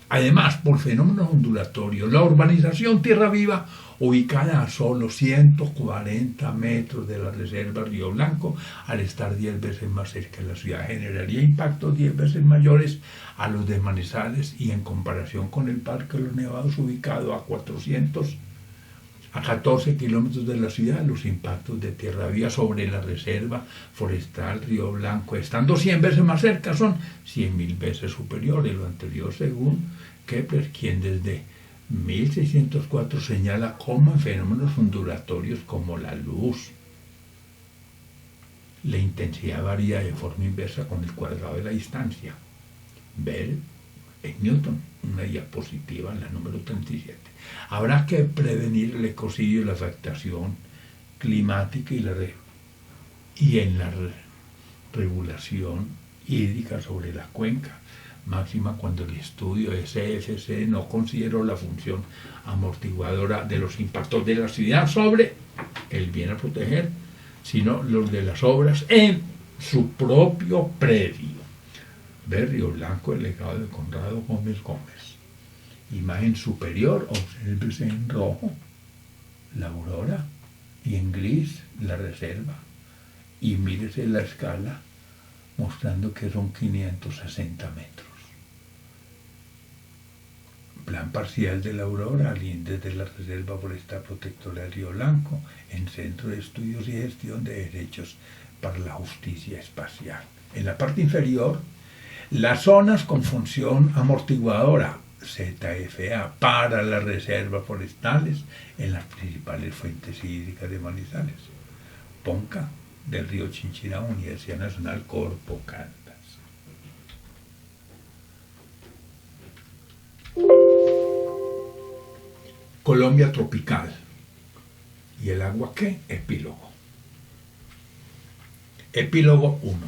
Además, por fenómenos ondulatorios, la urbanización Tierra Viva, ubicada a solo 140 metros de la reserva Río Blanco, al estar 10 veces más cerca de la ciudad, generaría impactos 10 veces mayores a los de Manizales, y en comparación con el Parque de los Nevados, ubicado a 14 kilómetros de la ciudad, los impactos de Tierra Viva sobre la reserva forestal Río Blanco, estando 100 veces más cerca, son 100.000 veces superiores. Lo anterior según Kepler, quien desde 1604 señala cómo en fenómenos ondulatorios como la luz, la intensidad varía de forma inversa con el cuadrado de la distancia. Ver en Newton, una diapositiva en la número 37. Habrá que prevenir el ecocidio y la afectación climática y en la regulación hídrica sobre la cuenca, máxima cuando el estudio de CFC no consideró la función amortiguadora de los impactos de la ciudad sobre el bien a proteger, sino los de las obras en su propio predio. Ver Río Blanco, el legado de Conrado Gómez Gómez. Imagen superior, obsérvese en rojo la aurora y en gris la reserva, y mírese la escala mostrando que son 560 metros. Plan parcial de la aurora, lindes de la Reserva Forestal Protectora del Río Blanco, en Centro de Estudios y Gestión de Derechos para la Justicia Espacial. En la parte inferior, las zonas con función amortiguadora, ZFA, para las reservas forestales en las principales fuentes hídricas de Manizales. Ponca del río Chinchiná, Universidad Nacional Corpocaldas. Colombia tropical. ¿Y el agua qué? Epílogo. Epílogo 1.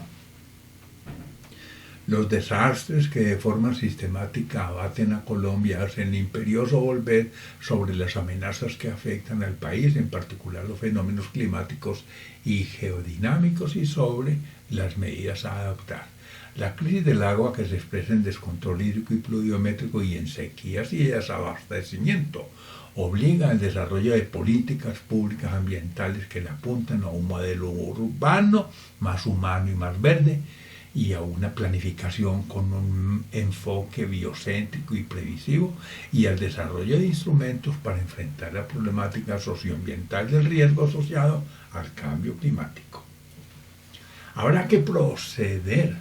Los desastres que de forma sistemática abaten a Colombia hacen imperioso volver sobre las amenazas que afectan al país, en particular los fenómenos climáticos y geodinámicos, y sobre las medidas a adoptar. La crisis del agua, que se expresa en descontrol hídrico y pluviométrico y en sequías y desabastecimiento, obliga al desarrollo de políticas públicas ambientales que le apuntan a un modelo urbano más humano y más verde, y a una planificación con un enfoque biocéntrico y previsivo, y al desarrollo de instrumentos para enfrentar la problemática socioambiental del riesgo asociado al cambio climático. Habrá que proceder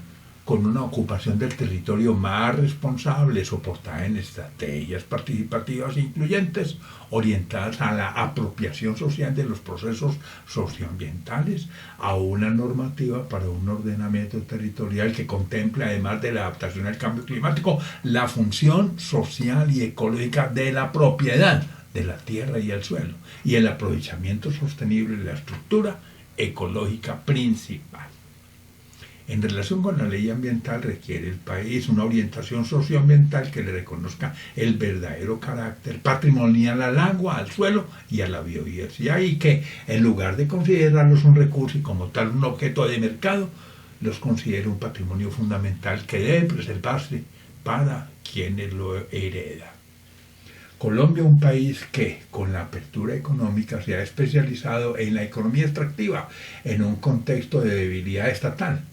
con una ocupación del territorio más responsable, soportada en estrategias participativas e incluyentes, orientadas a la apropiación social de los procesos socioambientales, a una normativa para un ordenamiento territorial que contemple, además de la adaptación al cambio climático, la función social y ecológica de la propiedad de la tierra y el suelo, y el aprovechamiento sostenible de la estructura ecológica principal. En relación con la ley ambiental, requiere el país una orientación socioambiental que le reconozca el verdadero carácter patrimonial al agua, al suelo y a la biodiversidad, y que, en lugar de considerarlos un recurso y como tal un objeto de mercado, los considere un patrimonio fundamental que debe preservarse para quienes lo heredan. Colombia, un país que, con la apertura económica, se ha especializado en la economía extractiva en un contexto de debilidad estatal,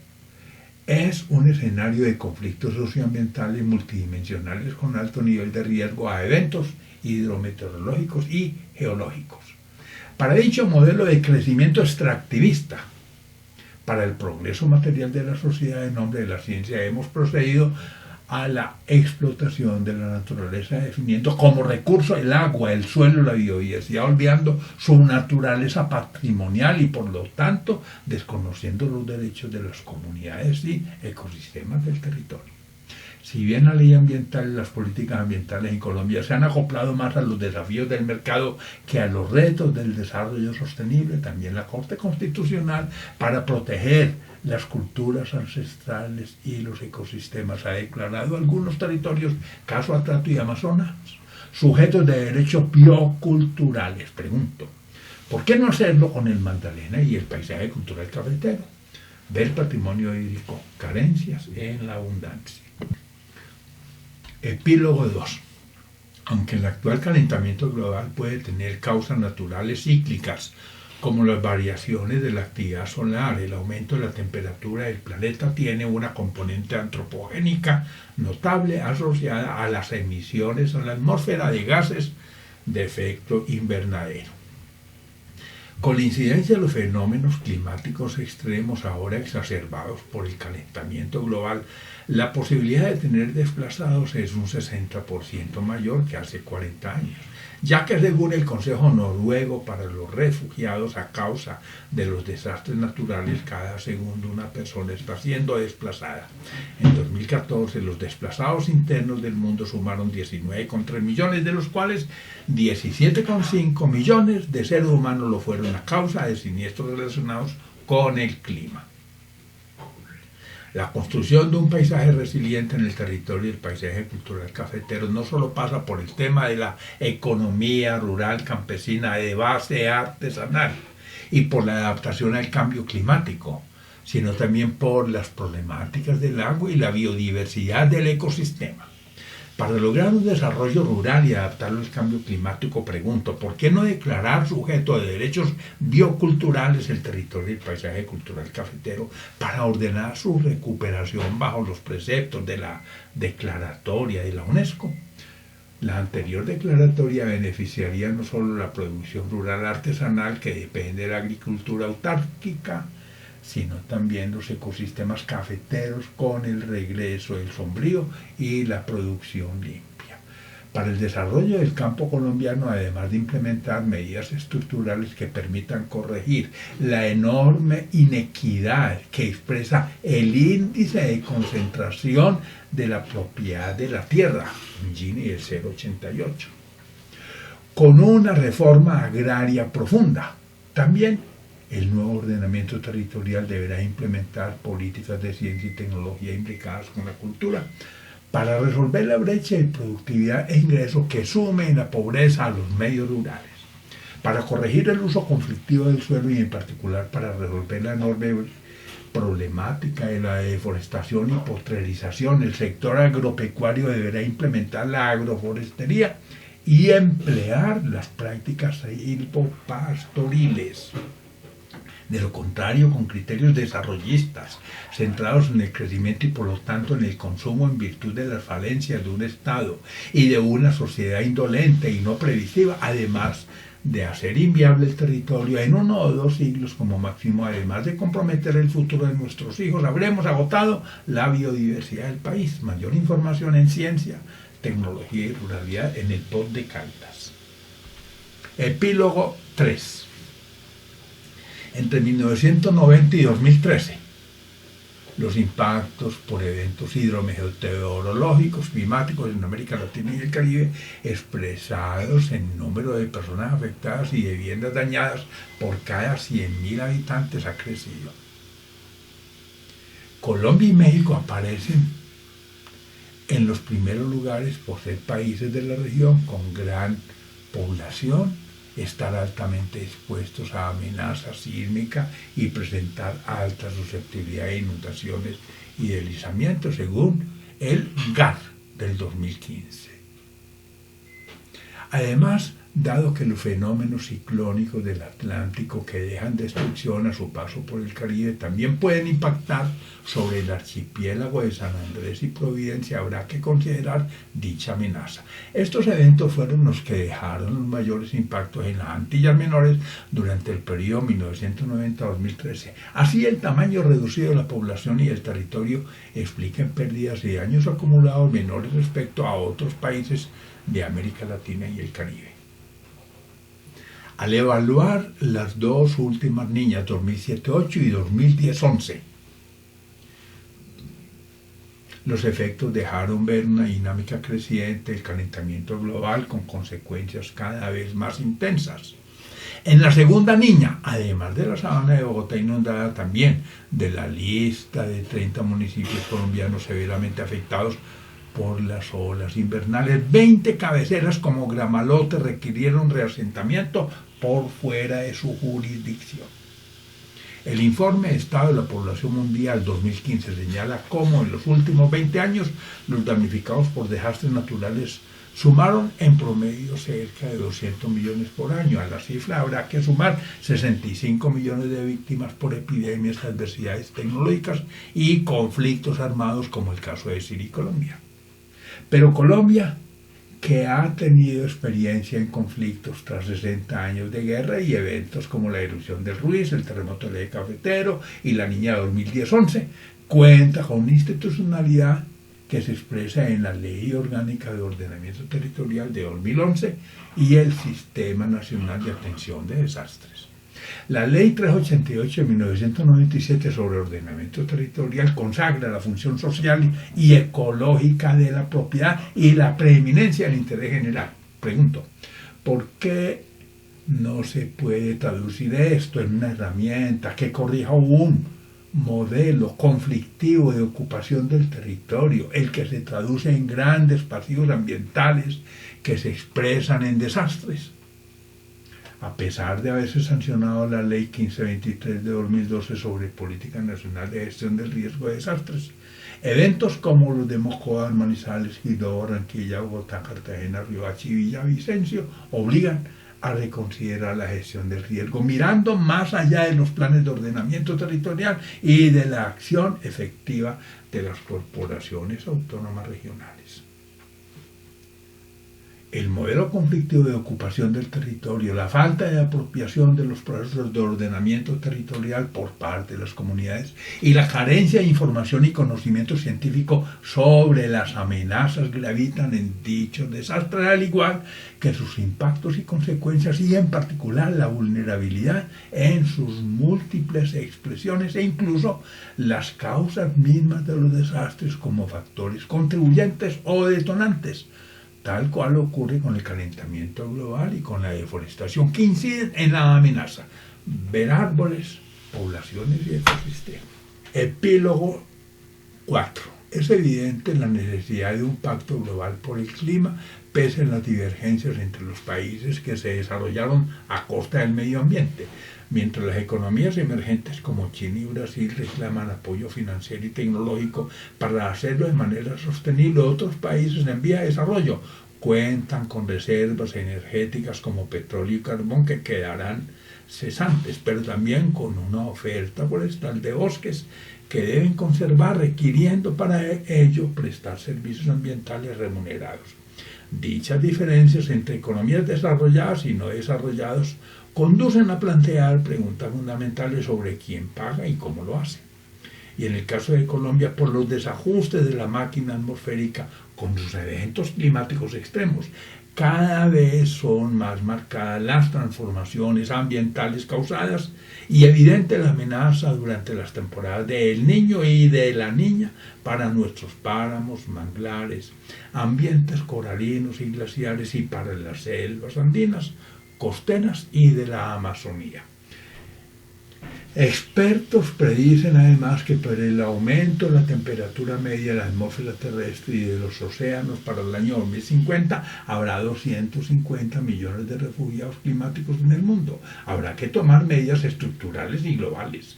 es un escenario de conflictos socioambientales multidimensionales con alto nivel de riesgo a eventos hidrometeorológicos y geológicos. Para dicho modelo de crecimiento extractivista, para el progreso material de la sociedad en nombre de la ciencia, hemos procedido a la explotación de la naturaleza, definiendo como recurso el agua, el suelo, la biodiversidad, olvidando su naturaleza patrimonial y por lo tanto desconociendo los derechos de las comunidades y ecosistemas del territorio. Si bien la ley ambiental y las políticas ambientales en Colombia se han acoplado más a los desafíos del mercado que a los retos del desarrollo sostenible, también la Corte Constitucional, para proteger las culturas ancestrales y los ecosistemas, ha declarado algunos territorios, caso Atrato y Amazonas, sujetos de derechos bioculturales. Pregunto, ¿por qué no hacerlo con el Magdalena y el paisaje cultural cafetero? Ver patrimonio hídrico, carencias en la abundancia. Epílogo 2. Aunque el actual calentamiento global puede tener causas naturales cíclicas, como las variaciones de la actividad solar, el aumento de la temperatura del planeta tiene una componente antropogénica notable asociada a las emisiones a la atmósfera de gases de efecto invernadero. Con la incidencia de los fenómenos climáticos extremos ahora exacerbados por el calentamiento global, la posibilidad de tener desplazados es un 60% mayor que hace 40 años, ya que según el Consejo Noruego para los Refugiados, a causa de los desastres naturales, cada segundo una persona está siendo desplazada. En 2014, los desplazados internos del mundo sumaron 19,3 millones, de los cuales 17,5 millones de seres humanos lo fueron a causa de siniestros relacionados con el clima. La construcción de un paisaje resiliente en el territorio del paisaje cultural cafetero no solo pasa por el tema de la economía rural campesina de base artesanal y por la adaptación al cambio climático, sino también por las problemáticas del agua y la biodiversidad del ecosistema. Para lograr un desarrollo rural y adaptarlo al cambio climático, pregunto, ¿por qué no declarar sujeto de derechos bioculturales el territorio del paisaje cultural cafetero para ordenar su recuperación bajo los preceptos de la declaratoria de la UNESCO? La anterior declaratoria beneficiaría no solo la producción rural artesanal, que depende de la agricultura autárquica, sino también los ecosistemas cafeteros con el regreso del sombrío y la producción limpia. Para el desarrollo del campo colombiano, además de implementar medidas estructurales que permitan corregir la enorme inequidad que expresa el índice de concentración de la propiedad de la tierra, Gini de 0,88. con una reforma agraria profunda. También el nuevo ordenamiento territorial deberá implementar políticas de ciencia y tecnología implicadas con la cultura para resolver la brecha de productividad e ingreso que sume en la pobreza a los medios rurales, para corregir el uso conflictivo del suelo y en particular para resolver la enorme problemática de la deforestación y postrerización. El sector agropecuario deberá implementar la agroforestería y emplear las prácticas silvopastoriles. De lo contrario, con criterios desarrollistas, centrados en el crecimiento y por lo tanto en el consumo en virtud de las falencias de un Estado y de una sociedad indolente y no previsiva, además de hacer inviable el territorio en 1 o 2 siglos como máximo, además de comprometer el futuro de nuestros hijos, habremos agotado la biodiversidad del país. Mayor información en ciencia, tecnología y ruralidad en el pod de Cáritas. Epílogo 3. Entre 1990 y 2013, los impactos por eventos hidrometeorológicos climáticos en América Latina y el Caribe, expresados en número de personas afectadas y de viviendas dañadas por cada 100.000 habitantes, ha crecido. Colombia y México aparecen en los primeros lugares por ser países de la región con gran población, estar altamente expuestos a amenazas sísmicas y presentar alta susceptibilidad a inundaciones y deslizamientos, según el GAR del 2015. Además, dado que los fenómenos ciclónicos del Atlántico que dejan destrucción a su paso por el Caribe también pueden impactar sobre el archipiélago de San Andrés y Providencia, habrá que considerar dicha amenaza. Estos eventos fueron los que dejaron los mayores impactos en las Antillas Menores durante el periodo 1990-2013. Así, el tamaño reducido de la población y el territorio explican pérdidas y daños acumulados menores respecto a otros países de América Latina y el Caribe. Al evaluar las dos últimas niñas, 2007-8 y 2010-11, los efectos dejaron ver una dinámica creciente del calentamiento global con consecuencias cada vez más intensas. En la segunda niña, además de la sabana de Bogotá inundada, también de la lista de 30 municipios colombianos severamente afectados por las olas invernales, 20 cabeceras como Gramalote requirieron reasentamiento por fuera de su jurisdicción. El informe Estado de la Población Mundial 2015 señala cómo en los últimos 20 años los damnificados por desastres naturales sumaron en promedio cerca de 200 millones por año. A la cifra habrá que sumar 65 millones de víctimas por epidemias, adversidades tecnológicas y conflictos armados, como el caso de Siria y Colombia. Pero Colombia, que ha tenido experiencia en conflictos tras 60 años de guerra y eventos como la erupción del Ruiz, el terremoto del Eje Cafetero y la Niña 2010-11, cuenta con una institucionalidad que se expresa en la Ley Orgánica de Ordenamiento Territorial de 2011 y el Sistema Nacional de Atención de Desastres. La Ley 388 de 1997 sobre ordenamiento territorial consagra la función social y ecológica de la propiedad y la preeminencia del interés general. Pregunto, ¿por qué no se puede traducir esto en una herramienta que corrija un modelo conflictivo de ocupación del territorio, el que se traduce en grandes pasivos ambientales que se expresan en desastres? A pesar de haberse sancionado la Ley 1523 de 2012 sobre Política Nacional de Gestión del Riesgo de Desastres, eventos como los de Mocoa, Manizales, Quibdó, Barranquilla, Bogotá, Cartagena, Riohacha y Villavicencio obligan a reconsiderar la gestión del riesgo, mirando más allá de los planes de ordenamiento territorial y de la acción efectiva de las corporaciones autónomas regionales. El modelo conflictivo de ocupación del territorio, la falta de apropiación de los procesos de ordenamiento territorial por parte de las comunidades y la carencia de información y conocimiento científico sobre las amenazas que habitan en dichos desastres, al igual que sus impactos y consecuencias y en particular la vulnerabilidad en sus múltiples expresiones e incluso las causas mismas de los desastres como factores contribuyentes o detonantes, tal cual ocurre con el calentamiento global y con la deforestación, que inciden en la amenaza. Ver árboles, poblaciones y ecosistemas. Epílogo 4. Es evidente la necesidad de un pacto global por el clima, pese a las divergencias entre los países que se desarrollaron a costa del medio ambiente. Mientras las economías emergentes como China y Brasil reclaman apoyo financiero y tecnológico para hacerlo de manera sostenible, otros países en vía de desarrollo cuentan con reservas energéticas como petróleo y carbón que quedarán cesantes, pero también con una oferta forestal de bosques que deben conservar, requiriendo para ello prestar servicios ambientales remunerados. Dichas diferencias entre economías desarrolladas y no desarrolladas conducen a plantear preguntas fundamentales sobre quién paga y cómo lo hace. Y en el caso de Colombia, por los desajustes de la máquina atmosférica con sus eventos climáticos extremos, cada vez son más marcadas las transformaciones ambientales causadas y evidente la amenaza durante las temporadas de El Niño y de La Niña para nuestros páramos, manglares, ambientes coralinos y glaciares y para las selvas andinas, costeras y de la Amazonía. Expertos predicen además que por el aumento de la temperatura media de la atmósfera terrestre y de los océanos para el año 2050 habrá 250 millones de refugiados climáticos en el mundo. Habrá que tomar medidas estructurales y globales.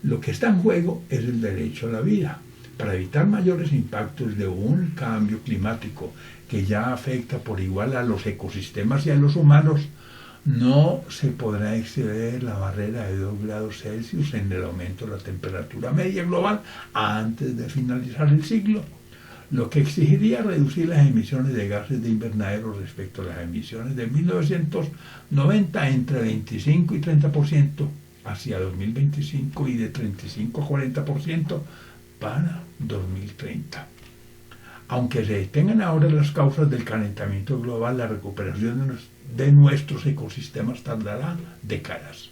Lo que está en juego es el derecho a la vida. Para evitar mayores impactos de un cambio climático que ya afecta por igual a los ecosistemas y a los humanos, no se podrá exceder la barrera de 2 grados Celsius en el aumento de la temperatura media global antes de finalizar el siglo, lo que exigiría reducir las emisiones de gases de invernadero respecto a las emisiones de 1990 entre 25 y 30% hacia 2025 y de 35 a 40% para 2030. Aunque se detengan ahora las causas del calentamiento global, la recuperación de nuestros ecosistemas tardará décadas.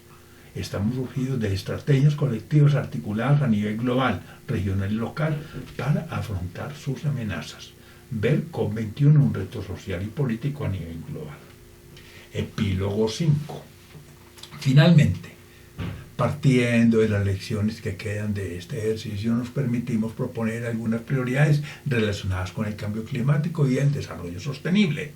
Estamos urgidos de estrategias colectivas articuladas a nivel global, regional y local para afrontar sus amenazas. Ver COP21, un reto social y político a nivel global. Epílogo 5. Finalmente, partiendo de las lecciones que quedan de este ejercicio, nos permitimos proponer algunas prioridades relacionadas con el cambio climático y el desarrollo sostenible.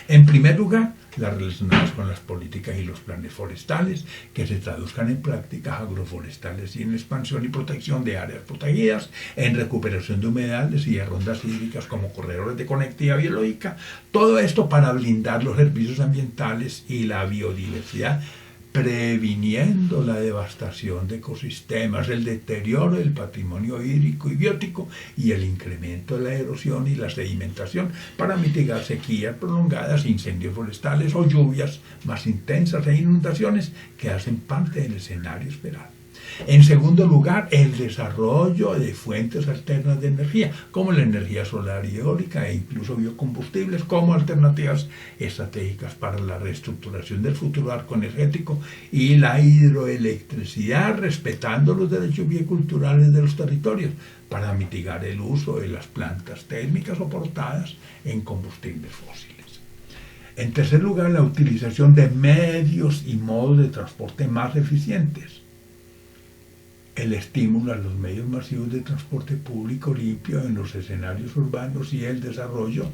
En primer lugar, las relacionadas con las políticas y los planes forestales, que se traduzcan en prácticas agroforestales y en expansión y protección de áreas protegidas, en recuperación de humedales y de rondas hídricas como corredores de conectividad biológica, todo esto para blindar los servicios ambientales y la biodiversidad, previniendo la devastación de ecosistemas, el deterioro del patrimonio hídrico y biótico y el incremento de la erosión y la sedimentación para mitigar sequías prolongadas, incendios forestales o lluvias más intensas e inundaciones que hacen parte del escenario esperado. En segundo lugar, el desarrollo de fuentes alternas de energía, como la energía solar y eólica e incluso biocombustibles, como alternativas estratégicas para la reestructuración del futuro arco energético y la hidroelectricidad, respetando los derechos bioculturales de los territorios para mitigar el uso de las plantas térmicas soportadas en combustibles fósiles. En tercer lugar, la utilización de medios y modos de transporte más eficientes. El estímulo a los medios masivos de transporte público limpio en los escenarios urbanos y el desarrollo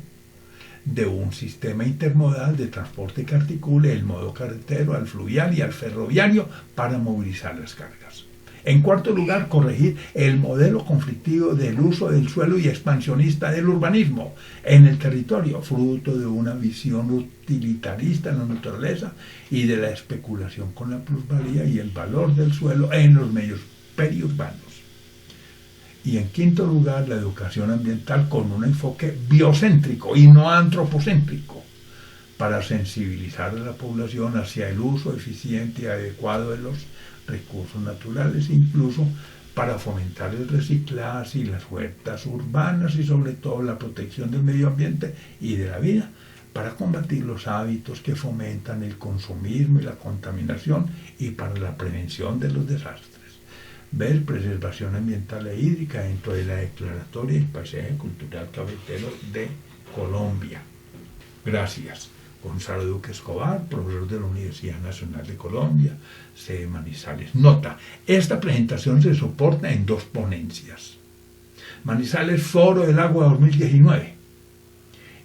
de un sistema intermodal de transporte que articule el modo carretero al fluvial y al ferroviario para movilizar las cargas. En cuarto lugar, corregir el modelo conflictivo del uso del suelo y expansionista del urbanismo en el territorio, fruto de una visión utilitarista en la naturaleza y de la especulación con la plusvalía y el valor del suelo en los medios periurbanos. Y en quinto lugar, la educación ambiental con un enfoque biocéntrico y no antropocéntrico para sensibilizar a la población hacia el uso eficiente y adecuado de los recursos naturales, incluso para fomentar el reciclaje y las huertas urbanas y sobre todo la protección del medio ambiente y de la vida, para combatir los hábitos que fomentan el consumismo y la contaminación y para la prevención de los desastres. Ver preservación ambiental e hídrica dentro de la declaratoria del paisaje cultural cafetero de Colombia. Gracias. Gonzalo Duque Escobar, profesor de la Universidad Nacional de Colombia, sede Manizales. Nota, esta presentación se soporta en 2 ponencias. Manizales Foro del Agua 2019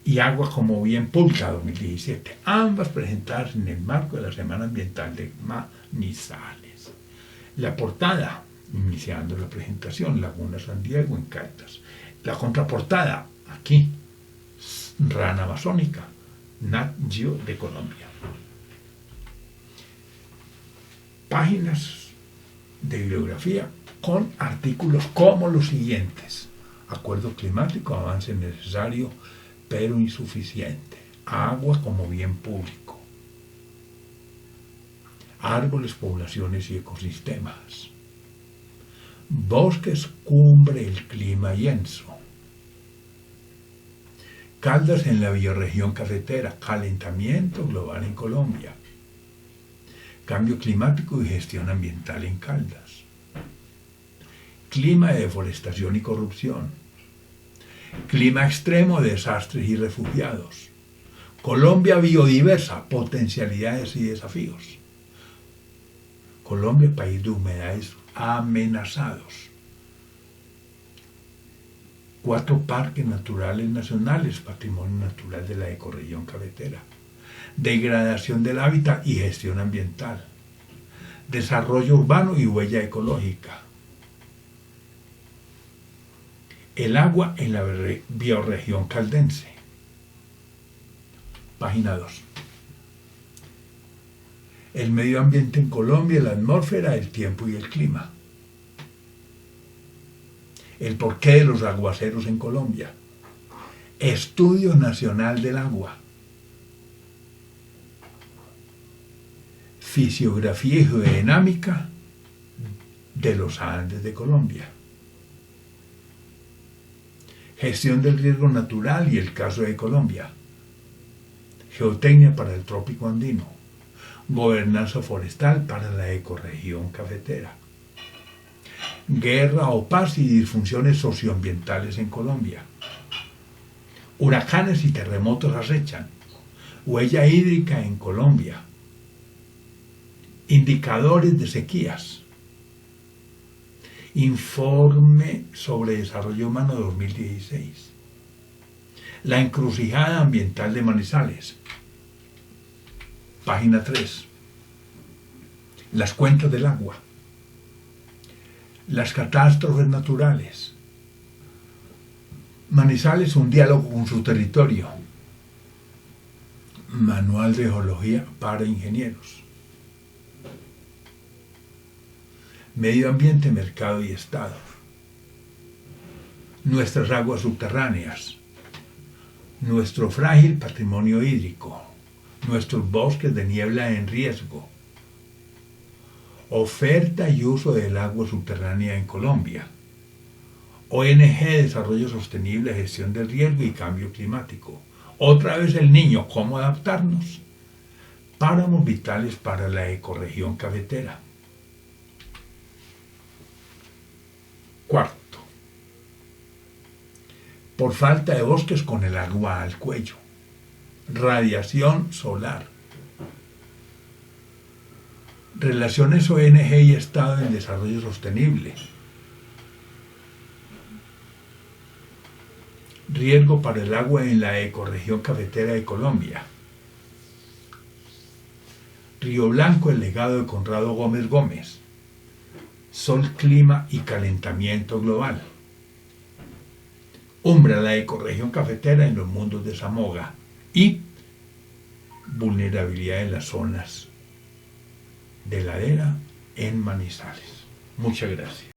y Agua como Bien Pública 2017, ambas presentadas en el marco de la Semana Ambiental de Manizales. La portada, iniciando la presentación, Laguna San Diego en Caldas. La contraportada, aquí, Rana Amazónica, Nat Geo de Colombia. Páginas de bibliografía con artículos como los siguientes: Acuerdo climático, avance necesario pero insuficiente. Agua como bien público. Árboles, poblaciones y ecosistemas. Bosques, cumbre, el clima y ENSO. Caldas en la bioregión cafetera, calentamiento global en Colombia. Cambio climático y gestión ambiental en Caldas. Clima de deforestación y corrupción. Clima extremo, desastres y refugiados. Colombia biodiversa, potencialidades y desafíos. Colombia, país de humedales amenazados. 4 parques naturales nacionales, patrimonio natural de la ecorregión cafetera. Degradación del hábitat y gestión ambiental. Desarrollo urbano y huella ecológica. El agua en la bioregión caldense. Página 2. El medio ambiente en Colombia, la atmósfera, el tiempo y el clima. El porqué de los aguaceros en Colombia. Estudio Nacional del Agua. Fisiografía y geodinámica de los Andes de Colombia. Gestión del riesgo natural y el caso de Colombia. Geotecnia para el trópico andino. Gobernanza forestal para la ecorregión cafetera. Guerra o paz y disfunciones socioambientales en Colombia. Huracanes y terremotos acechan. Huella hídrica en Colombia. Indicadores de sequías. Informe sobre desarrollo humano 2016. La encrucijada ambiental de Manizales. Página 3. Las cuencas del agua. Las catástrofes naturales. Manizales, un diálogo con su territorio. Manual de geología para ingenieros. Medio ambiente, mercado y estado. Nuestras aguas subterráneas. Nuestro frágil patrimonio hídrico. Nuestros bosques de niebla en riesgo. Oferta y uso del agua subterránea en Colombia. ONG de Desarrollo Sostenible, Gestión del Riesgo y Cambio Climático. Otra vez el niño, ¿cómo adaptarnos? Páramos vitales para la ecorregión cafetera. Cuarto, por falta de bosques con el agua al cuello. Radiación solar. Relaciones ONG y Estado en Desarrollo Sostenible. Riesgo para el agua en la ecorregión cafetera de Colombia. Río Blanco, el legado de Conrado Gómez Gómez. Sol, clima y calentamiento global. Umbra, la ecorregión cafetera en los mundos de Zamoga. Y vulnerabilidad en las zonas de ladera en Manizales. Muchas gracias.